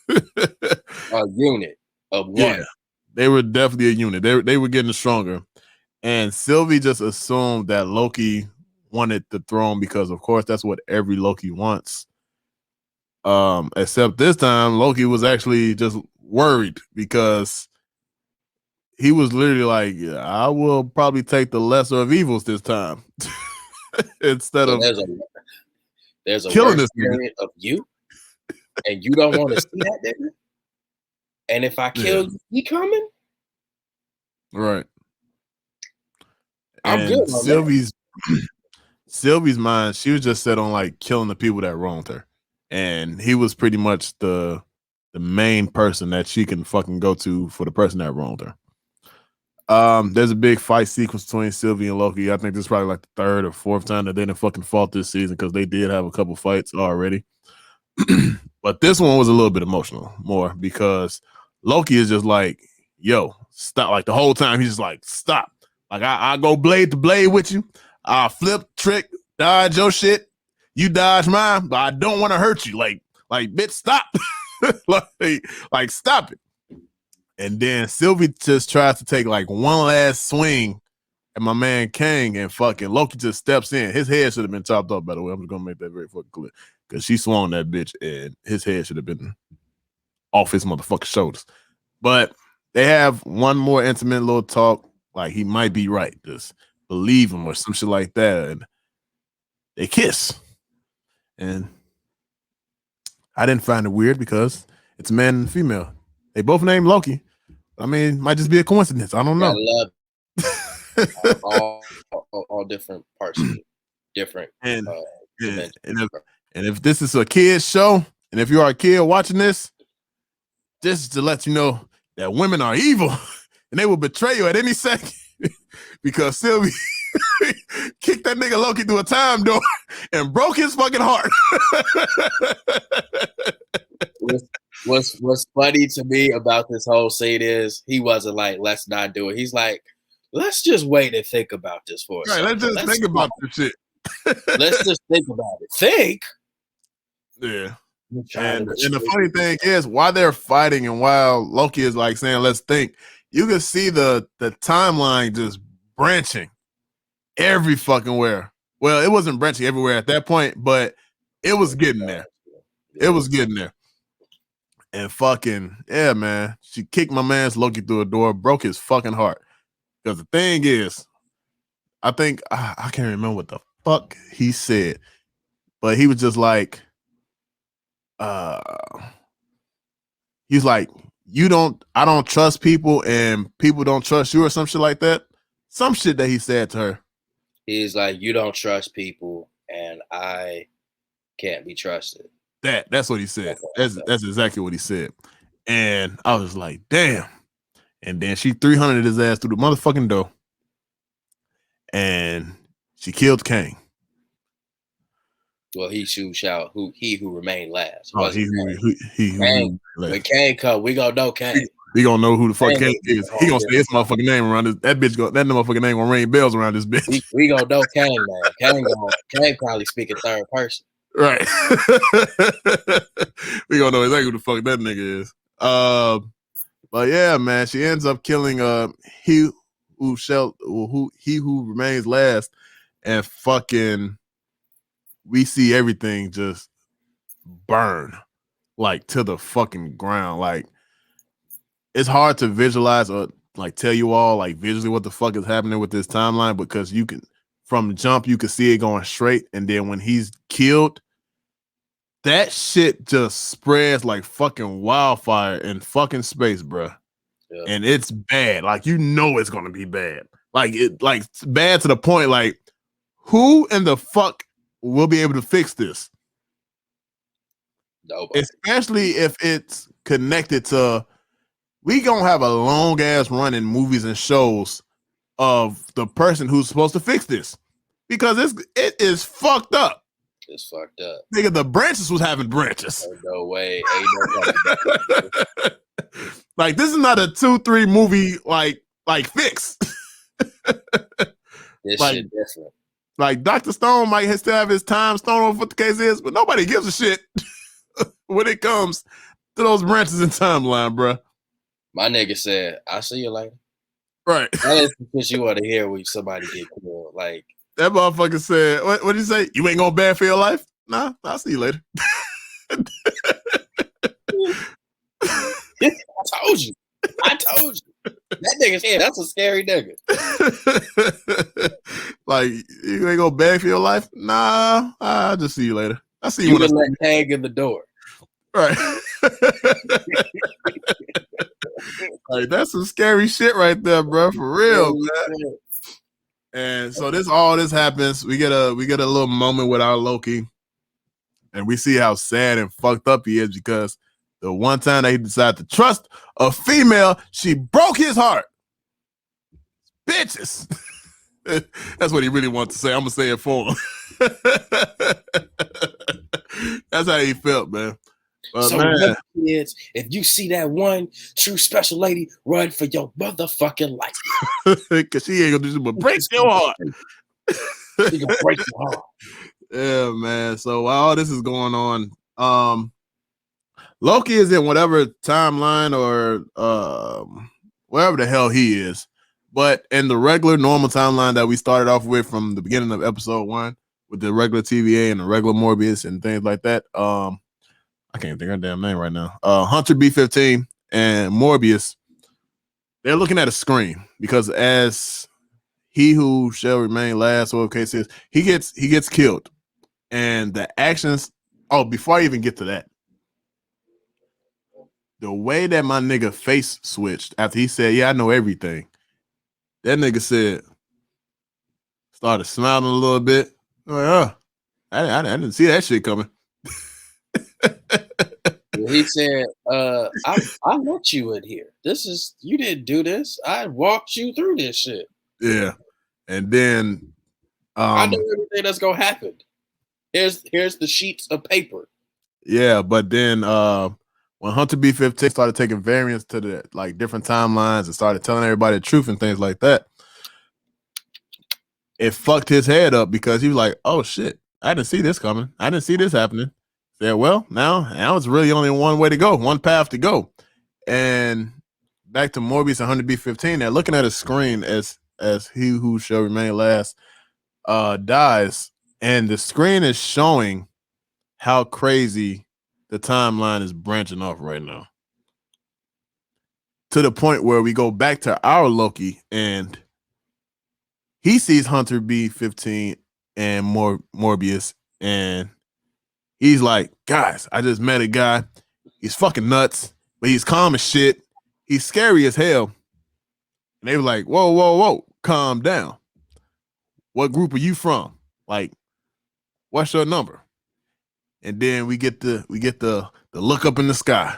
B: A unit of one.
A: Yeah, they were definitely a unit. They were getting stronger. And Sylvie just assumed that Loki wanted the throne because, of course, that's what every Loki wants. Except this time, Loki was actually just worried because he was literally like, I will probably take the lesser of evils this time. Instead of
B: there's a
A: killing
B: worse
A: this nigga
B: variant of you, and you don't want to see that nigga. And if I kill you, he coming?
A: Right.
B: I'm
A: and
B: good.
A: Sylvie's mind, she was just set on like killing the people that wronged her. And he was pretty much the main person that she can fucking go to for the person that wronged her. There's a big fight sequence between Sylvie and Loki. I think this is probably like the third or fourth time that they didn't fucking fought this season because they did have a couple fights already. But this one was a little bit emotional more because Loki is just like, yo, stop. Like the whole time, he's just like, stop. Like I go blade to blade with you. I'll flip, trick, dodge your shit. You dodge mine, but I don't want to hurt you. Like, bitch, stop. like, stop it. And then Sylvie just tries to take like one last swing at my man Kang, and fucking Loki just steps in. His head should have been chopped off, by the way. I'm just gonna make that very fucking clear. Because she swung that bitch and his head should have been off his motherfucking shoulders. But they have one more intimate little talk. Like, he might be right. Just believe him or some shit like that. And they kiss. And I didn't find it weird because it's a man and a female. They both named Loki. I mean, it might just be a coincidence. I don't know.
B: all different parts of it. Different.
A: And if this is a kid's show, and if you are a kid watching this, just to let you know that women are evil and they will betray you at any second because Sylvie kicked that nigga Loki through a time door and broke his fucking heart.
B: What's funny to me about this whole scene is he wasn't like, let's not do it. He's like, let's just wait and think about this for a second.
A: Let's just think about this shit.
B: Let's just think about it. Think.
A: Yeah. And the funny thing is, while they're fighting and while Loki is like saying, let's think, you can see the timeline just branching every fucking where. Well, it wasn't branching everywhere at that point, but it was getting there. It was getting there. And fucking, yeah, man. She kicked my man's Loki through a door, broke his fucking heart. Because the thing is, I think, I can't remember what the fuck he said, but he was just like, he's like, I don't trust people and people don't trust you or some shit like that. Some shit that he said to her.
B: He's like, you don't trust people and I can't be trusted.
A: That's what he said. That's exactly what he said. And I was like, damn. And then she 300'd his ass through the motherfucking door. And she killed Kang.
B: Well, he shoots out who remained last.
A: Oh, he
B: Kang. When Kang come, we gonna know Kang.
A: We gonna know who the fuck Kang is. He gonna say his motherfucking name around this. That motherfucking name gonna ring bells around this bitch.
B: We gonna know Kang, man. Kang probably speak in third person.
A: Right. We gonna know exactly who the fuck that nigga is. But yeah, man, she ends up killing he who remains last, and fucking we see everything just burn like to the fucking ground. Like, it's hard to visualize or like tell you all like visually what the fuck is happening with this timeline, because you can from the jump you can see it going straight, and then when he's killed, that shit just spreads like fucking wildfire in fucking space, bro. Yeah. And it's bad. Like, you know it's gonna be bad. Like, it's bad to the point like, who in the fuck will be able to fix this?
B: Nobody.
A: Especially if it's connected to, we gonna have a long ass run in movies and shows of the person who's supposed to fix this, because it is fucked up.
B: It's fucked up.
A: Nigga, the branches was having branches.
B: No way.
A: Like, this is not a 2-3 movie like fix.
B: This
A: like,
B: shit different.
A: Like, Dr. Stone might still have his time stone over what the case is, but nobody gives a shit when it comes to those branches in timeline, bro.
B: My nigga said, I'll see you later.
A: Right.
B: That is because you want to hear when somebody get killed. Like,
A: that motherfucker said, what did he say? You ain't gonna bad for your life? Nah, I'll see you later.
B: I told you. That nigga said, that's a scary nigga.
A: Like, you ain't gonna beg for your life? Nah, I'll just see you later. I'll see you
B: when I let Kang in the door.
A: Right. Like, that's some scary shit right there, bro. For real, man. And so all this happens. We get a little moment with our Loki, and we see how sad and fucked up he is, because the one time that he decided to trust a female, she broke his heart. Bitches. That's what he really wants to say. I'm gonna say it for him. That's how he felt, man.
B: So
A: man,
B: remember, kids, if you see that one true special lady, run for your motherfucking life.
A: because she ain't gonna do something but break your heart.
B: She can break your heart.
A: Yeah, man. So while all this is going on, Loki is in whatever timeline or wherever the hell he is. But in the regular normal timeline that we started off with from the beginning of episode 1 with the regular TVA and the regular Morbius and things like that. I can't think of her damn name right now. Hunter B-15 and Morbius, they're looking at a screen because as he who shall remain last, or case is, he gets killed. And the actions, before I even get to that, the way that my nigga face switched after he said, "Yeah, I know everything," that nigga started smiling a little bit. I'm like, I didn't see that shit coming.
B: He said, I let you in here. You didn't do this. I walked you through this shit.
A: Yeah. And then
B: I know everything that's gonna happen. Here's the sheets of paper.
A: Yeah, but then when Hunter B-15 started taking variants to the like different timelines and started telling everybody the truth and things like that, it fucked his head up because he was like, "Oh shit, I didn't see this coming. I didn't see this happening." Said, "Well, now it's really only one way to go, one path to go." And back to Morbius and Hunter B-15, they're looking at a screen as he who shall remain last dies, and the screen is showing how crazy the timeline is branching off right now. To the point where we go back to our Loki and he sees Hunter B-15 and Morbius, and he's like, "Guys, I just met a guy. He's fucking nuts, but he's calm as shit. He's scary as hell." And they were like, whoa, calm down. What group are you from? Like, what's your number? And then we get the look up in the sky.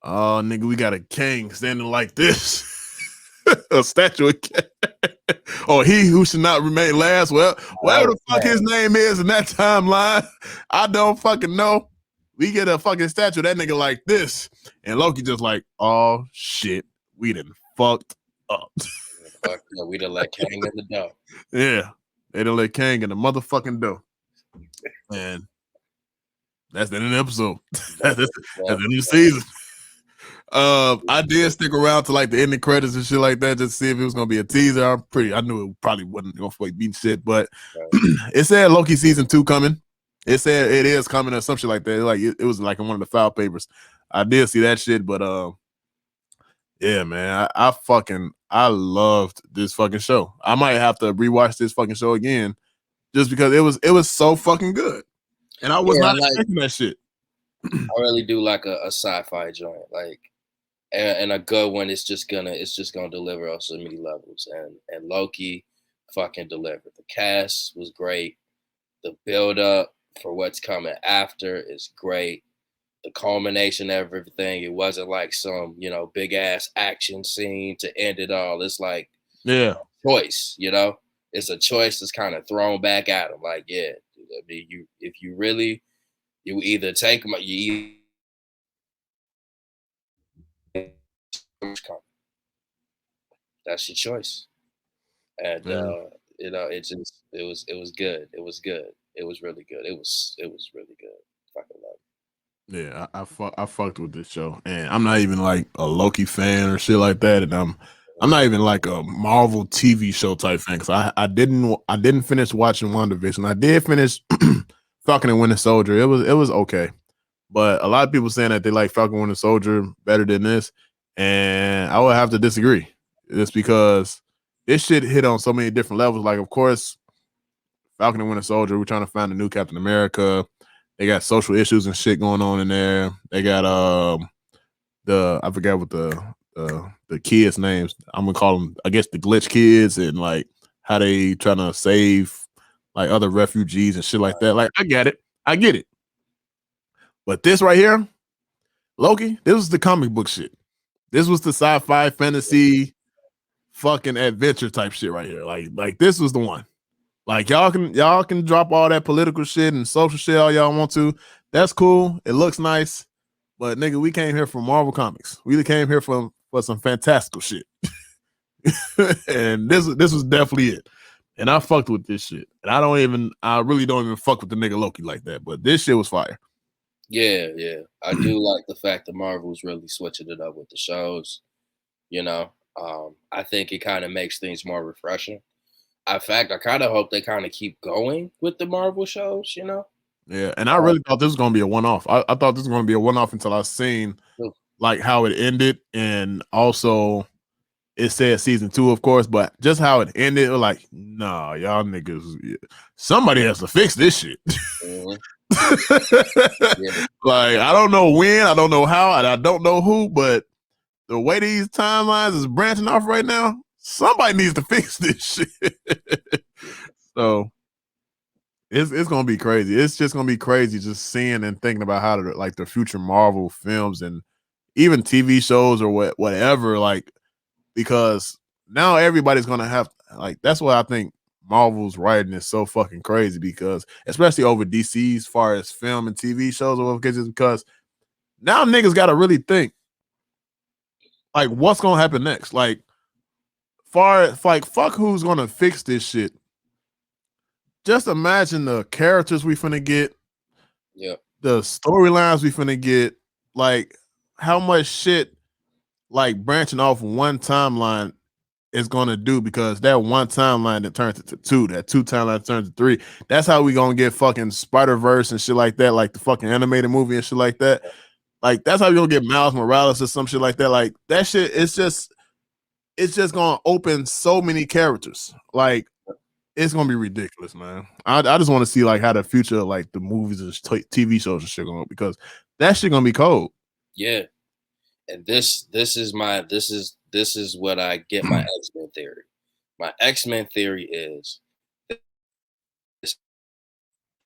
A: Oh, nigga, we got a king standing like this. A statue of king. Or he who should not remain last. Well, whatever the fuck his name is in that timeline, I don't fucking know. We get a fucking statue of that nigga like this. And Loki just like, "Oh shit, we done fucked up."
B: We done let Kang in the dough.
A: Yeah, they done let Kang in the motherfucking dough. And that's the end of the episode. That's the end of the season. I did stick around to like the ending credits and shit like that just to see if it was gonna be a teaser. I knew it probably wasn't gonna be shit, but it said Loki season 2 coming. It said it is coming or some shit like that. Like it was like in one of the file papers. I did see that shit, but yeah, man, I loved this fucking show. I might have to rewatch this fucking show again just because it was so fucking good, and I was not expecting that shit.
B: I really do like a sci-fi joint, like, and a good one. It's just gonna deliver on so many levels, and Loki fucking delivered. The cast was great. The build up for what's coming after is great. The culmination of everything. It wasn't like some big ass action scene to end it all. It's like choice. It's a choice that's kind of thrown back at him. Like, yeah, I mean, you either take my that's your choice, and it was good. It was good. It was really good. It was really good. Fucking love it.
A: Yeah, I fucked with this show, and I'm not even like a Loki fan or shit like that, and I'm not even like a Marvel TV show type fan because I didn't finish watching WandaVision. I did finish Falcon and Winter Soldier. It was okay, but a lot of people saying that they like Falcon and Winter Soldier better than this, and I would have to disagree. It's because this shit hit on so many different levels. Like, of course, Falcon and Winter Soldier, we're trying to find a new Captain America. They got social issues and shit going on in there. They got I forgot what the kids' names. I'm gonna call them, I guess, the glitch kids, and like how they trying to save like other refugees and shit like that. Like, I get it. But this right here, Loki, this was the comic book shit. This was the sci-fi fantasy fucking adventure type shit right here. Like this was the one. Like y'all can drop all that political shit and social shit all y'all want to. That's cool. It looks nice. But nigga, we came here for Marvel Comics. We came here for some fantastical shit. And this was definitely it. And I fucked with this shit. And I really don't even fuck with the nigga Loki like that. But this shit was fire.
B: Yeah. I do like the fact that Marvel's really switching it up with the shows. You know, I think it kind of makes things more refreshing. In fact, I kind of hope they kind of keep going with the Marvel shows. You know.
A: Yeah, and I really thought this was gonna be a one-off. I thought this was gonna be a one-off until I seen like how it ended, and also it said season 2, of course, but just how it ended, like, nah, y'all niggas, somebody has to fix this shit.
B: Mhm. Yeah.
A: Like, I don't know when, I don't know how, and I don't know who, but the way these timelines is branching off right now, somebody needs to fix this shit. So it's gonna be crazy. It's just gonna be crazy just seeing and thinking about how to, like, the future Marvel films and even TV shows or whatever, like, because now everybody's gonna have, like, that's why I think Marvel's writing is so fucking crazy, because especially over DC as far as film and TV shows or whatever, just because now niggas gotta really think, like, what's gonna happen next? Like, fuck who's gonna fix this shit. Just imagine the characters we finna get, the storylines we finna get, like, how much shit, like, branching off one timeline is gonna do, because that one timeline that turns into 2, that 2 timeline turns to 3. That's how we gonna get fucking Spider-Verse and shit like that, like the fucking animated movie and shit like that. Like, that's how we gonna get Miles Morales or some shit like that. Like, that shit, it's just gonna open so many characters. Like, it's gonna be ridiculous, man. I just want to see, like, how the future, like, the movies and TV shows and shit gonna go, because that shit gonna be cold.
B: Yeah, and this is what I get my X-Men theory. My X-Men theory is, I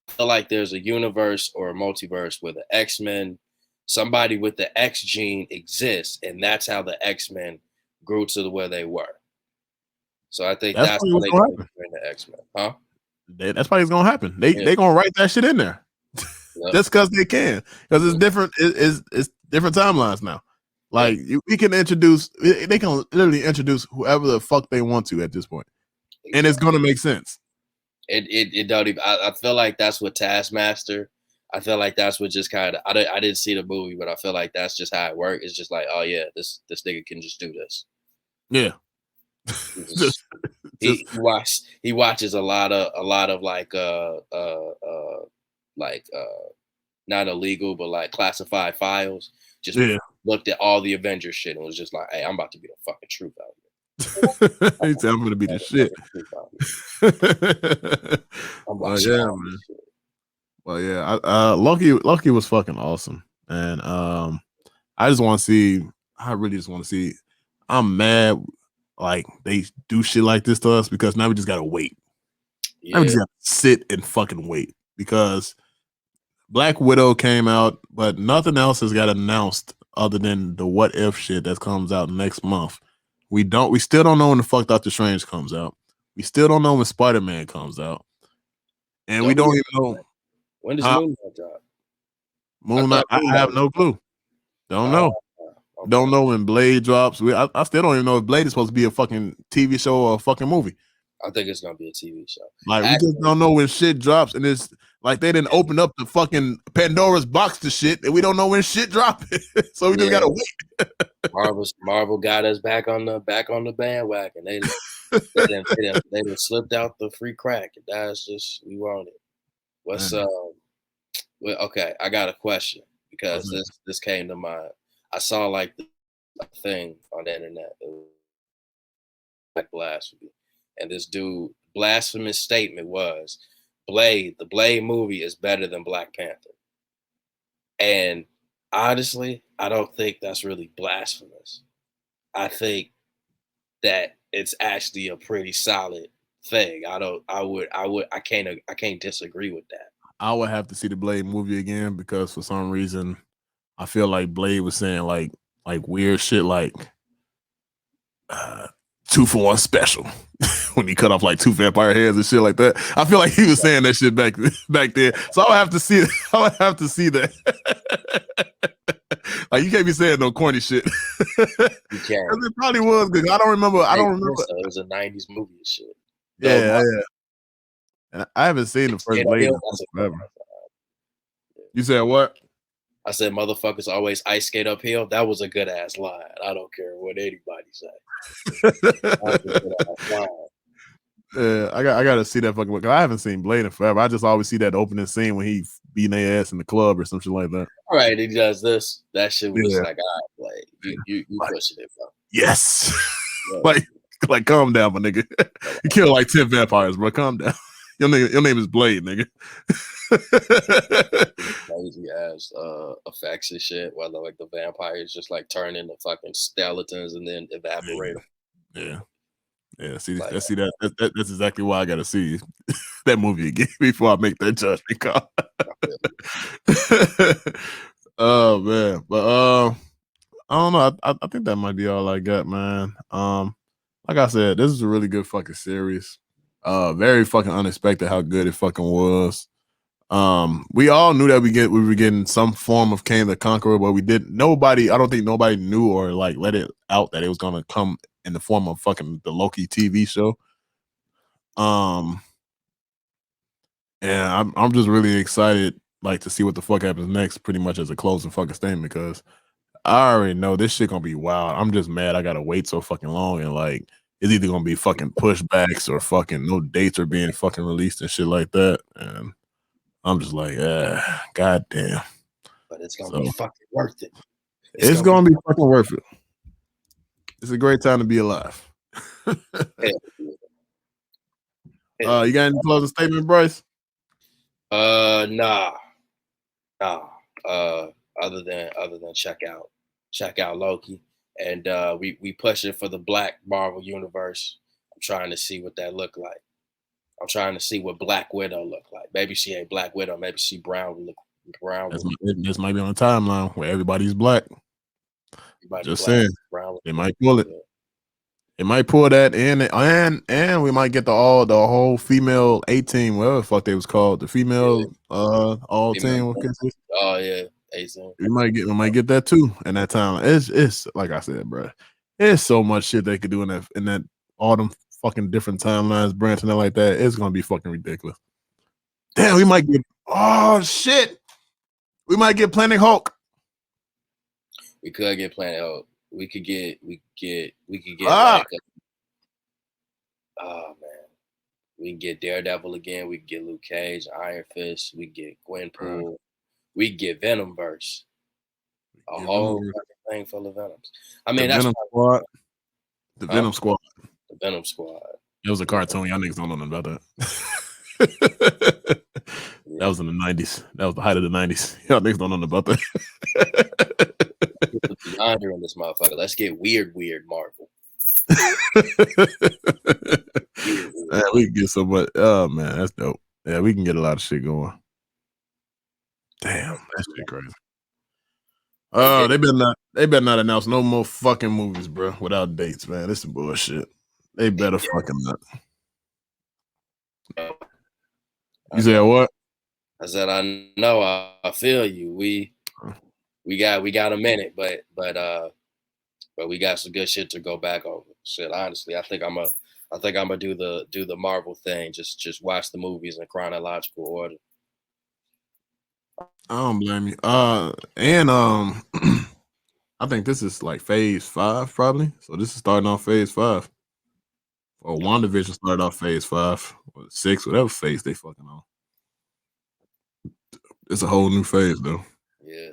B: feel like there's a universe or a multiverse where the X-Men, somebody with the X gene exists, and that's how the X-Men grew to where they were. So I think that's how they bring the X-Men, huh?
A: That's probably what's gonna happen. They gonna write that shit in there, just because they can, because it's different. It's different timelines now. Like, we can introduce, they can literally introduce whoever the fuck they want to at this point, and it's gonna make sense.
B: It don't even. I feel like that's what Taskmaster. I feel like that's what just kind of. I didn't see the movie, but I feel like that's just how it works. It's just like, oh yeah, this nigga can just do this.
A: Yeah.
B: He watches a lot of like not illegal, but like classified files. Just looked at all the Avengers shit and was just like, hey, I'm about to be the fucking truth out here.
A: He said, I'm gonna be the shit. Man. Well, yeah, Loki was fucking awesome, and I just want to see. I really just want to see. I'm mad, like, they do shit like this to us, because now we just gotta wait. Now we just gotta sit and fucking wait, because Black Widow came out, but nothing else has got announced other than the What If shit that comes out next month. We still don't know when the fuck Doctor Strange comes out. We still don't know when Spider-Man comes out, and we don't even know
B: when does Moon Knight drop.
A: Moon Knight, I have no clue. Don't know. Okay. Don't know when Blade drops. I still don't even know if Blade is supposed to be a fucking TV show or a fucking movie.
B: I think it's gonna be a TV show.
A: Like, we just don't know when shit drops, and it's like they didn't open up the fucking Pandora's box to shit, and we don't know when shit dropping. So we just gotta wait.
B: Marvel got us back on the bandwagon. They slipped out the free crack. That's just, we want it. What's well, okay, I got a question, because this came to mind. I saw like the thing on the internet, it was like blasphemy, and this dude blasphemous statement was, the Blade movie is better than Black Panther. And honestly, I don't think that's really blasphemous. I think that it's actually a pretty solid thing. I can't disagree with that.
A: I would have to see the Blade movie again, because for some reason I feel like Blade was saying like weird shit, like 2-for-1 special when he cut off like 2 vampire heads and shit like that. I feel like he was saying that shit back then. So I would have to see it. I would have to see that. Like you can't be saying no corny shit.
B: You can't.
A: It probably was good. I don't remember.
B: It was a 90s movie and shit.
A: Yeah. And I haven't seen the first Blade forever. You said what?
B: I said motherfuckers always ice skate uphill. That was a good ass line. I don't care what anybody say.
A: Yeah, I gotta see that fucking. I haven't seen Blade in forever. I just always see that opening scene when he beating their ass in the club or something like that.
B: All right, he does this. That shit was like, all right, Blade, you pushing it, bro.
A: Yes, like calm down, my nigga. You killed like 10 vampires, bro. Calm down. Your name is Blade, nigga.
B: Crazy ass effects and shit. Whether like the vampires just like turn into fucking skeletons and then evaporate them.
A: Yeah. See, that's exactly why I gotta see that movie again before I make that judgment call. Oh man, but I don't know. I think that might be all I got, man. Like I said, this is a really good fucking series. Very fucking unexpected how good it fucking was. We all knew that we were getting some form of Kang the Conqueror, but we didn't. I don't think nobody knew or like let it out that it was gonna come in the form of fucking the Loki TV show. And I'm just really excited, like, to see what the fuck happens next, pretty much as a closing fucking statement, because I already know this shit gonna be wild. I'm just mad I gotta wait so fucking long, and like it's either gonna be fucking pushbacks or fucking no dates are being fucking released and shit like that. And I'm just like, god damn.
B: But it's gonna be fucking worth it.
A: It's gonna be fucking worth it. It's a great time to be alive. You got any closing statement, Bryce?
B: Nah. Other than check out Loki, and we pushing for the Black Marvel universe. I'm trying to see what that look like. I'm trying to see what Black Widow look like. Maybe she ain't Black Widow. Maybe she brown.
A: This might be on the timeline where everybody's black. Just saying, they might pull it. Yeah. It might pull that in, and we might get the whole female A-team, whatever the fuck they was called, the female all team.
B: Oh yeah, A-team.
A: We might get that too in that time. It's like I said, bro. There's so much shit they could do in that all them fucking different timelines branching out like that. It's gonna be fucking ridiculous. Damn, we might get we might get Planet Hulk.
B: We could get Planet Hulk. We could get oh man. We can get Daredevil again. We can get Luke Cage, Iron Fist. We can get Gwenpool. We can get Venomverse. A whole thing full of Venoms. I mean, that's
A: Venom Squad. The Venom Squad.
B: The Venom Squad.
A: It was a cartoon. Y'all niggas don't know nothing about that. That was in the 90s. That was the height of the 90s. Y'all niggas don't know nothing about that.
B: Yonder in this motherfucker. Let's get weird Marvel.
A: Man, we can get so much. Oh man, that's dope. Yeah, we can get a lot of shit going. Damn, that shit crazy. Oh, they better not announce no more fucking movies, bro, without dates, man. This is bullshit. They better fucking not. You said what?
B: I said I know. I feel you. We got a minute, but we got some good shit to go back over. Shit, honestly, I think I'm gonna do the Marvel thing. Just watch the movies in chronological order.
A: I don't blame you. And I think this is like phase 5, probably. So this is starting off phase 5. Or WandaVision started off phase 5 or 6, whatever phase they fucking on. It's a whole new phase though.
B: Yeah.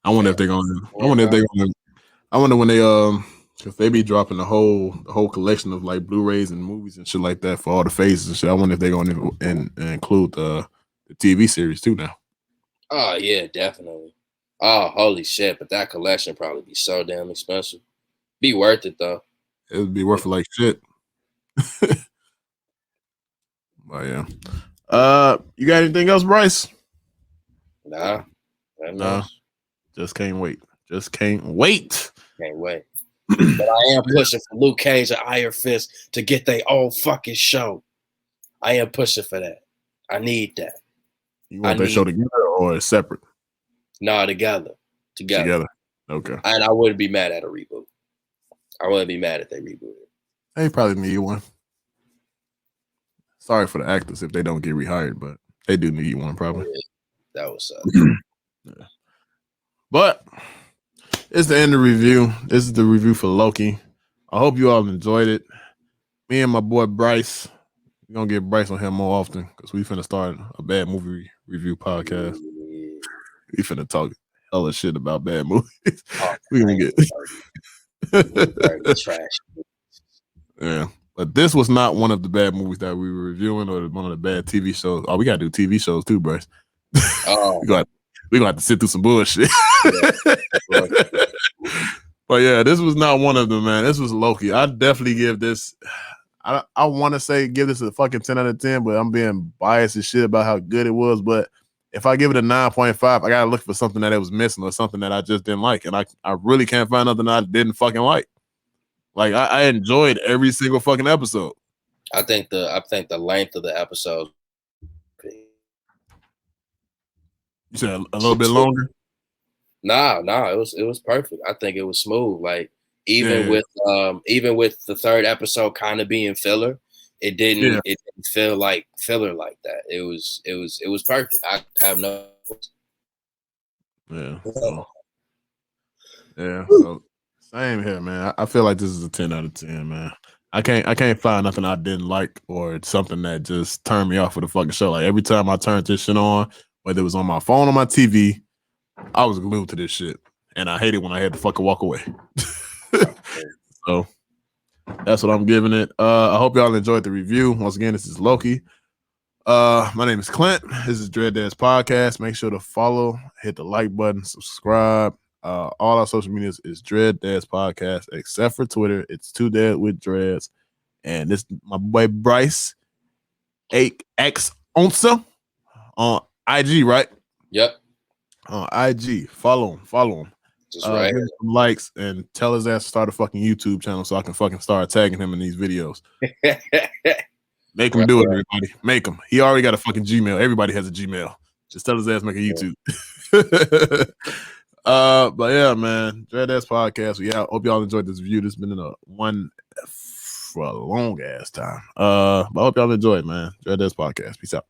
A: I wonder if they're gonna. I wonder when they if they be dropping the whole collection of like Blu-rays and movies and shit like that for all the phases and shit. I wonder if they're gonna include the TV series too now.
B: Oh yeah, definitely. Oh holy shit! But that collection probably be so damn expensive. Be worth it though.
A: It would be worth it like shit. But yeah. You got anything else, Bryce?
B: Nah.
A: Just can't wait. Can't wait.
B: Can't wait. But I am pushing for Luke Cage and Iron Fist to get their own fucking show. I am pushing for that. I need that.
A: You want that show together or separate?
B: No, together.
A: Together. Okay.
B: And I wouldn't be mad at a reboot. I wouldn't be mad if they reboot it.
A: They probably need one. Sorry for the actors if they don't get rehired, but they do need one probably.
B: That was
A: yeah. But it's the end of the review. This is the review for Loki. I hope you all enjoyed it. Me and my boy Bryce, we're gonna get Bryce on here more often because we finna start a bad movie review podcast. We finna talk hella shit about bad movies. We're gonna get
B: trash.
A: Yeah. But this was not one of the bad movies that we were reviewing or one of the bad TV shows. Oh, we gotta do TV shows too, Bryce.
B: Oh.
A: We're gonna have to sit through some bullshit. Yeah. But yeah, this was not one of them, man. This was Loki. I definitely give this. I want to say give this a fucking 10 out of 10, but I'm being biased as shit about how good it was. But if I give it a 9.5, I gotta look for something that it was missing or something that I just didn't like, and I really can't find nothing I didn't fucking like. Like I enjoyed every single fucking episode.
B: I think the length of the episode.
A: You said a little bit longer.
B: Nah, it was perfect. I think it was smooth. Like even with the third episode kind of being filler, it didn't feel like filler like that. It was perfect. I have no.
A: Yeah. So same here, man. I feel like this is a 10 out of 10, man. I can't find nothing I didn't like or something that just turned me off of the fucking show. Like every time I turned this shit on, whether it was on my phone or my TV, I was glued to this shit. And I hate it when I had to fucking walk away. So that's what I'm giving it. I hope y'all enjoyed the review. Once again, this is Loki. My name is Clint. This is DADS Podcast. Make sure to follow, hit the like button, subscribe. All our social medias is DADS Podcast, except for Twitter. It's 2Dad with Dreads. And this my boy Bryce, X Onsa on IG, right?
B: Yep.
A: On IG. Follow him.
B: Just right.
A: Give him some likes and tell his ass to start a fucking YouTube channel so I can fucking start tagging him in these videos. Make him do it, everybody. Make him. He already got a fucking Gmail. Everybody has a Gmail. Just tell his ass make a YouTube. But yeah, man. DADS Podcast. Yeah, hope y'all enjoyed this review. This has been one for a long ass time. But I hope y'all enjoyed, man. DADS Podcast. Peace out.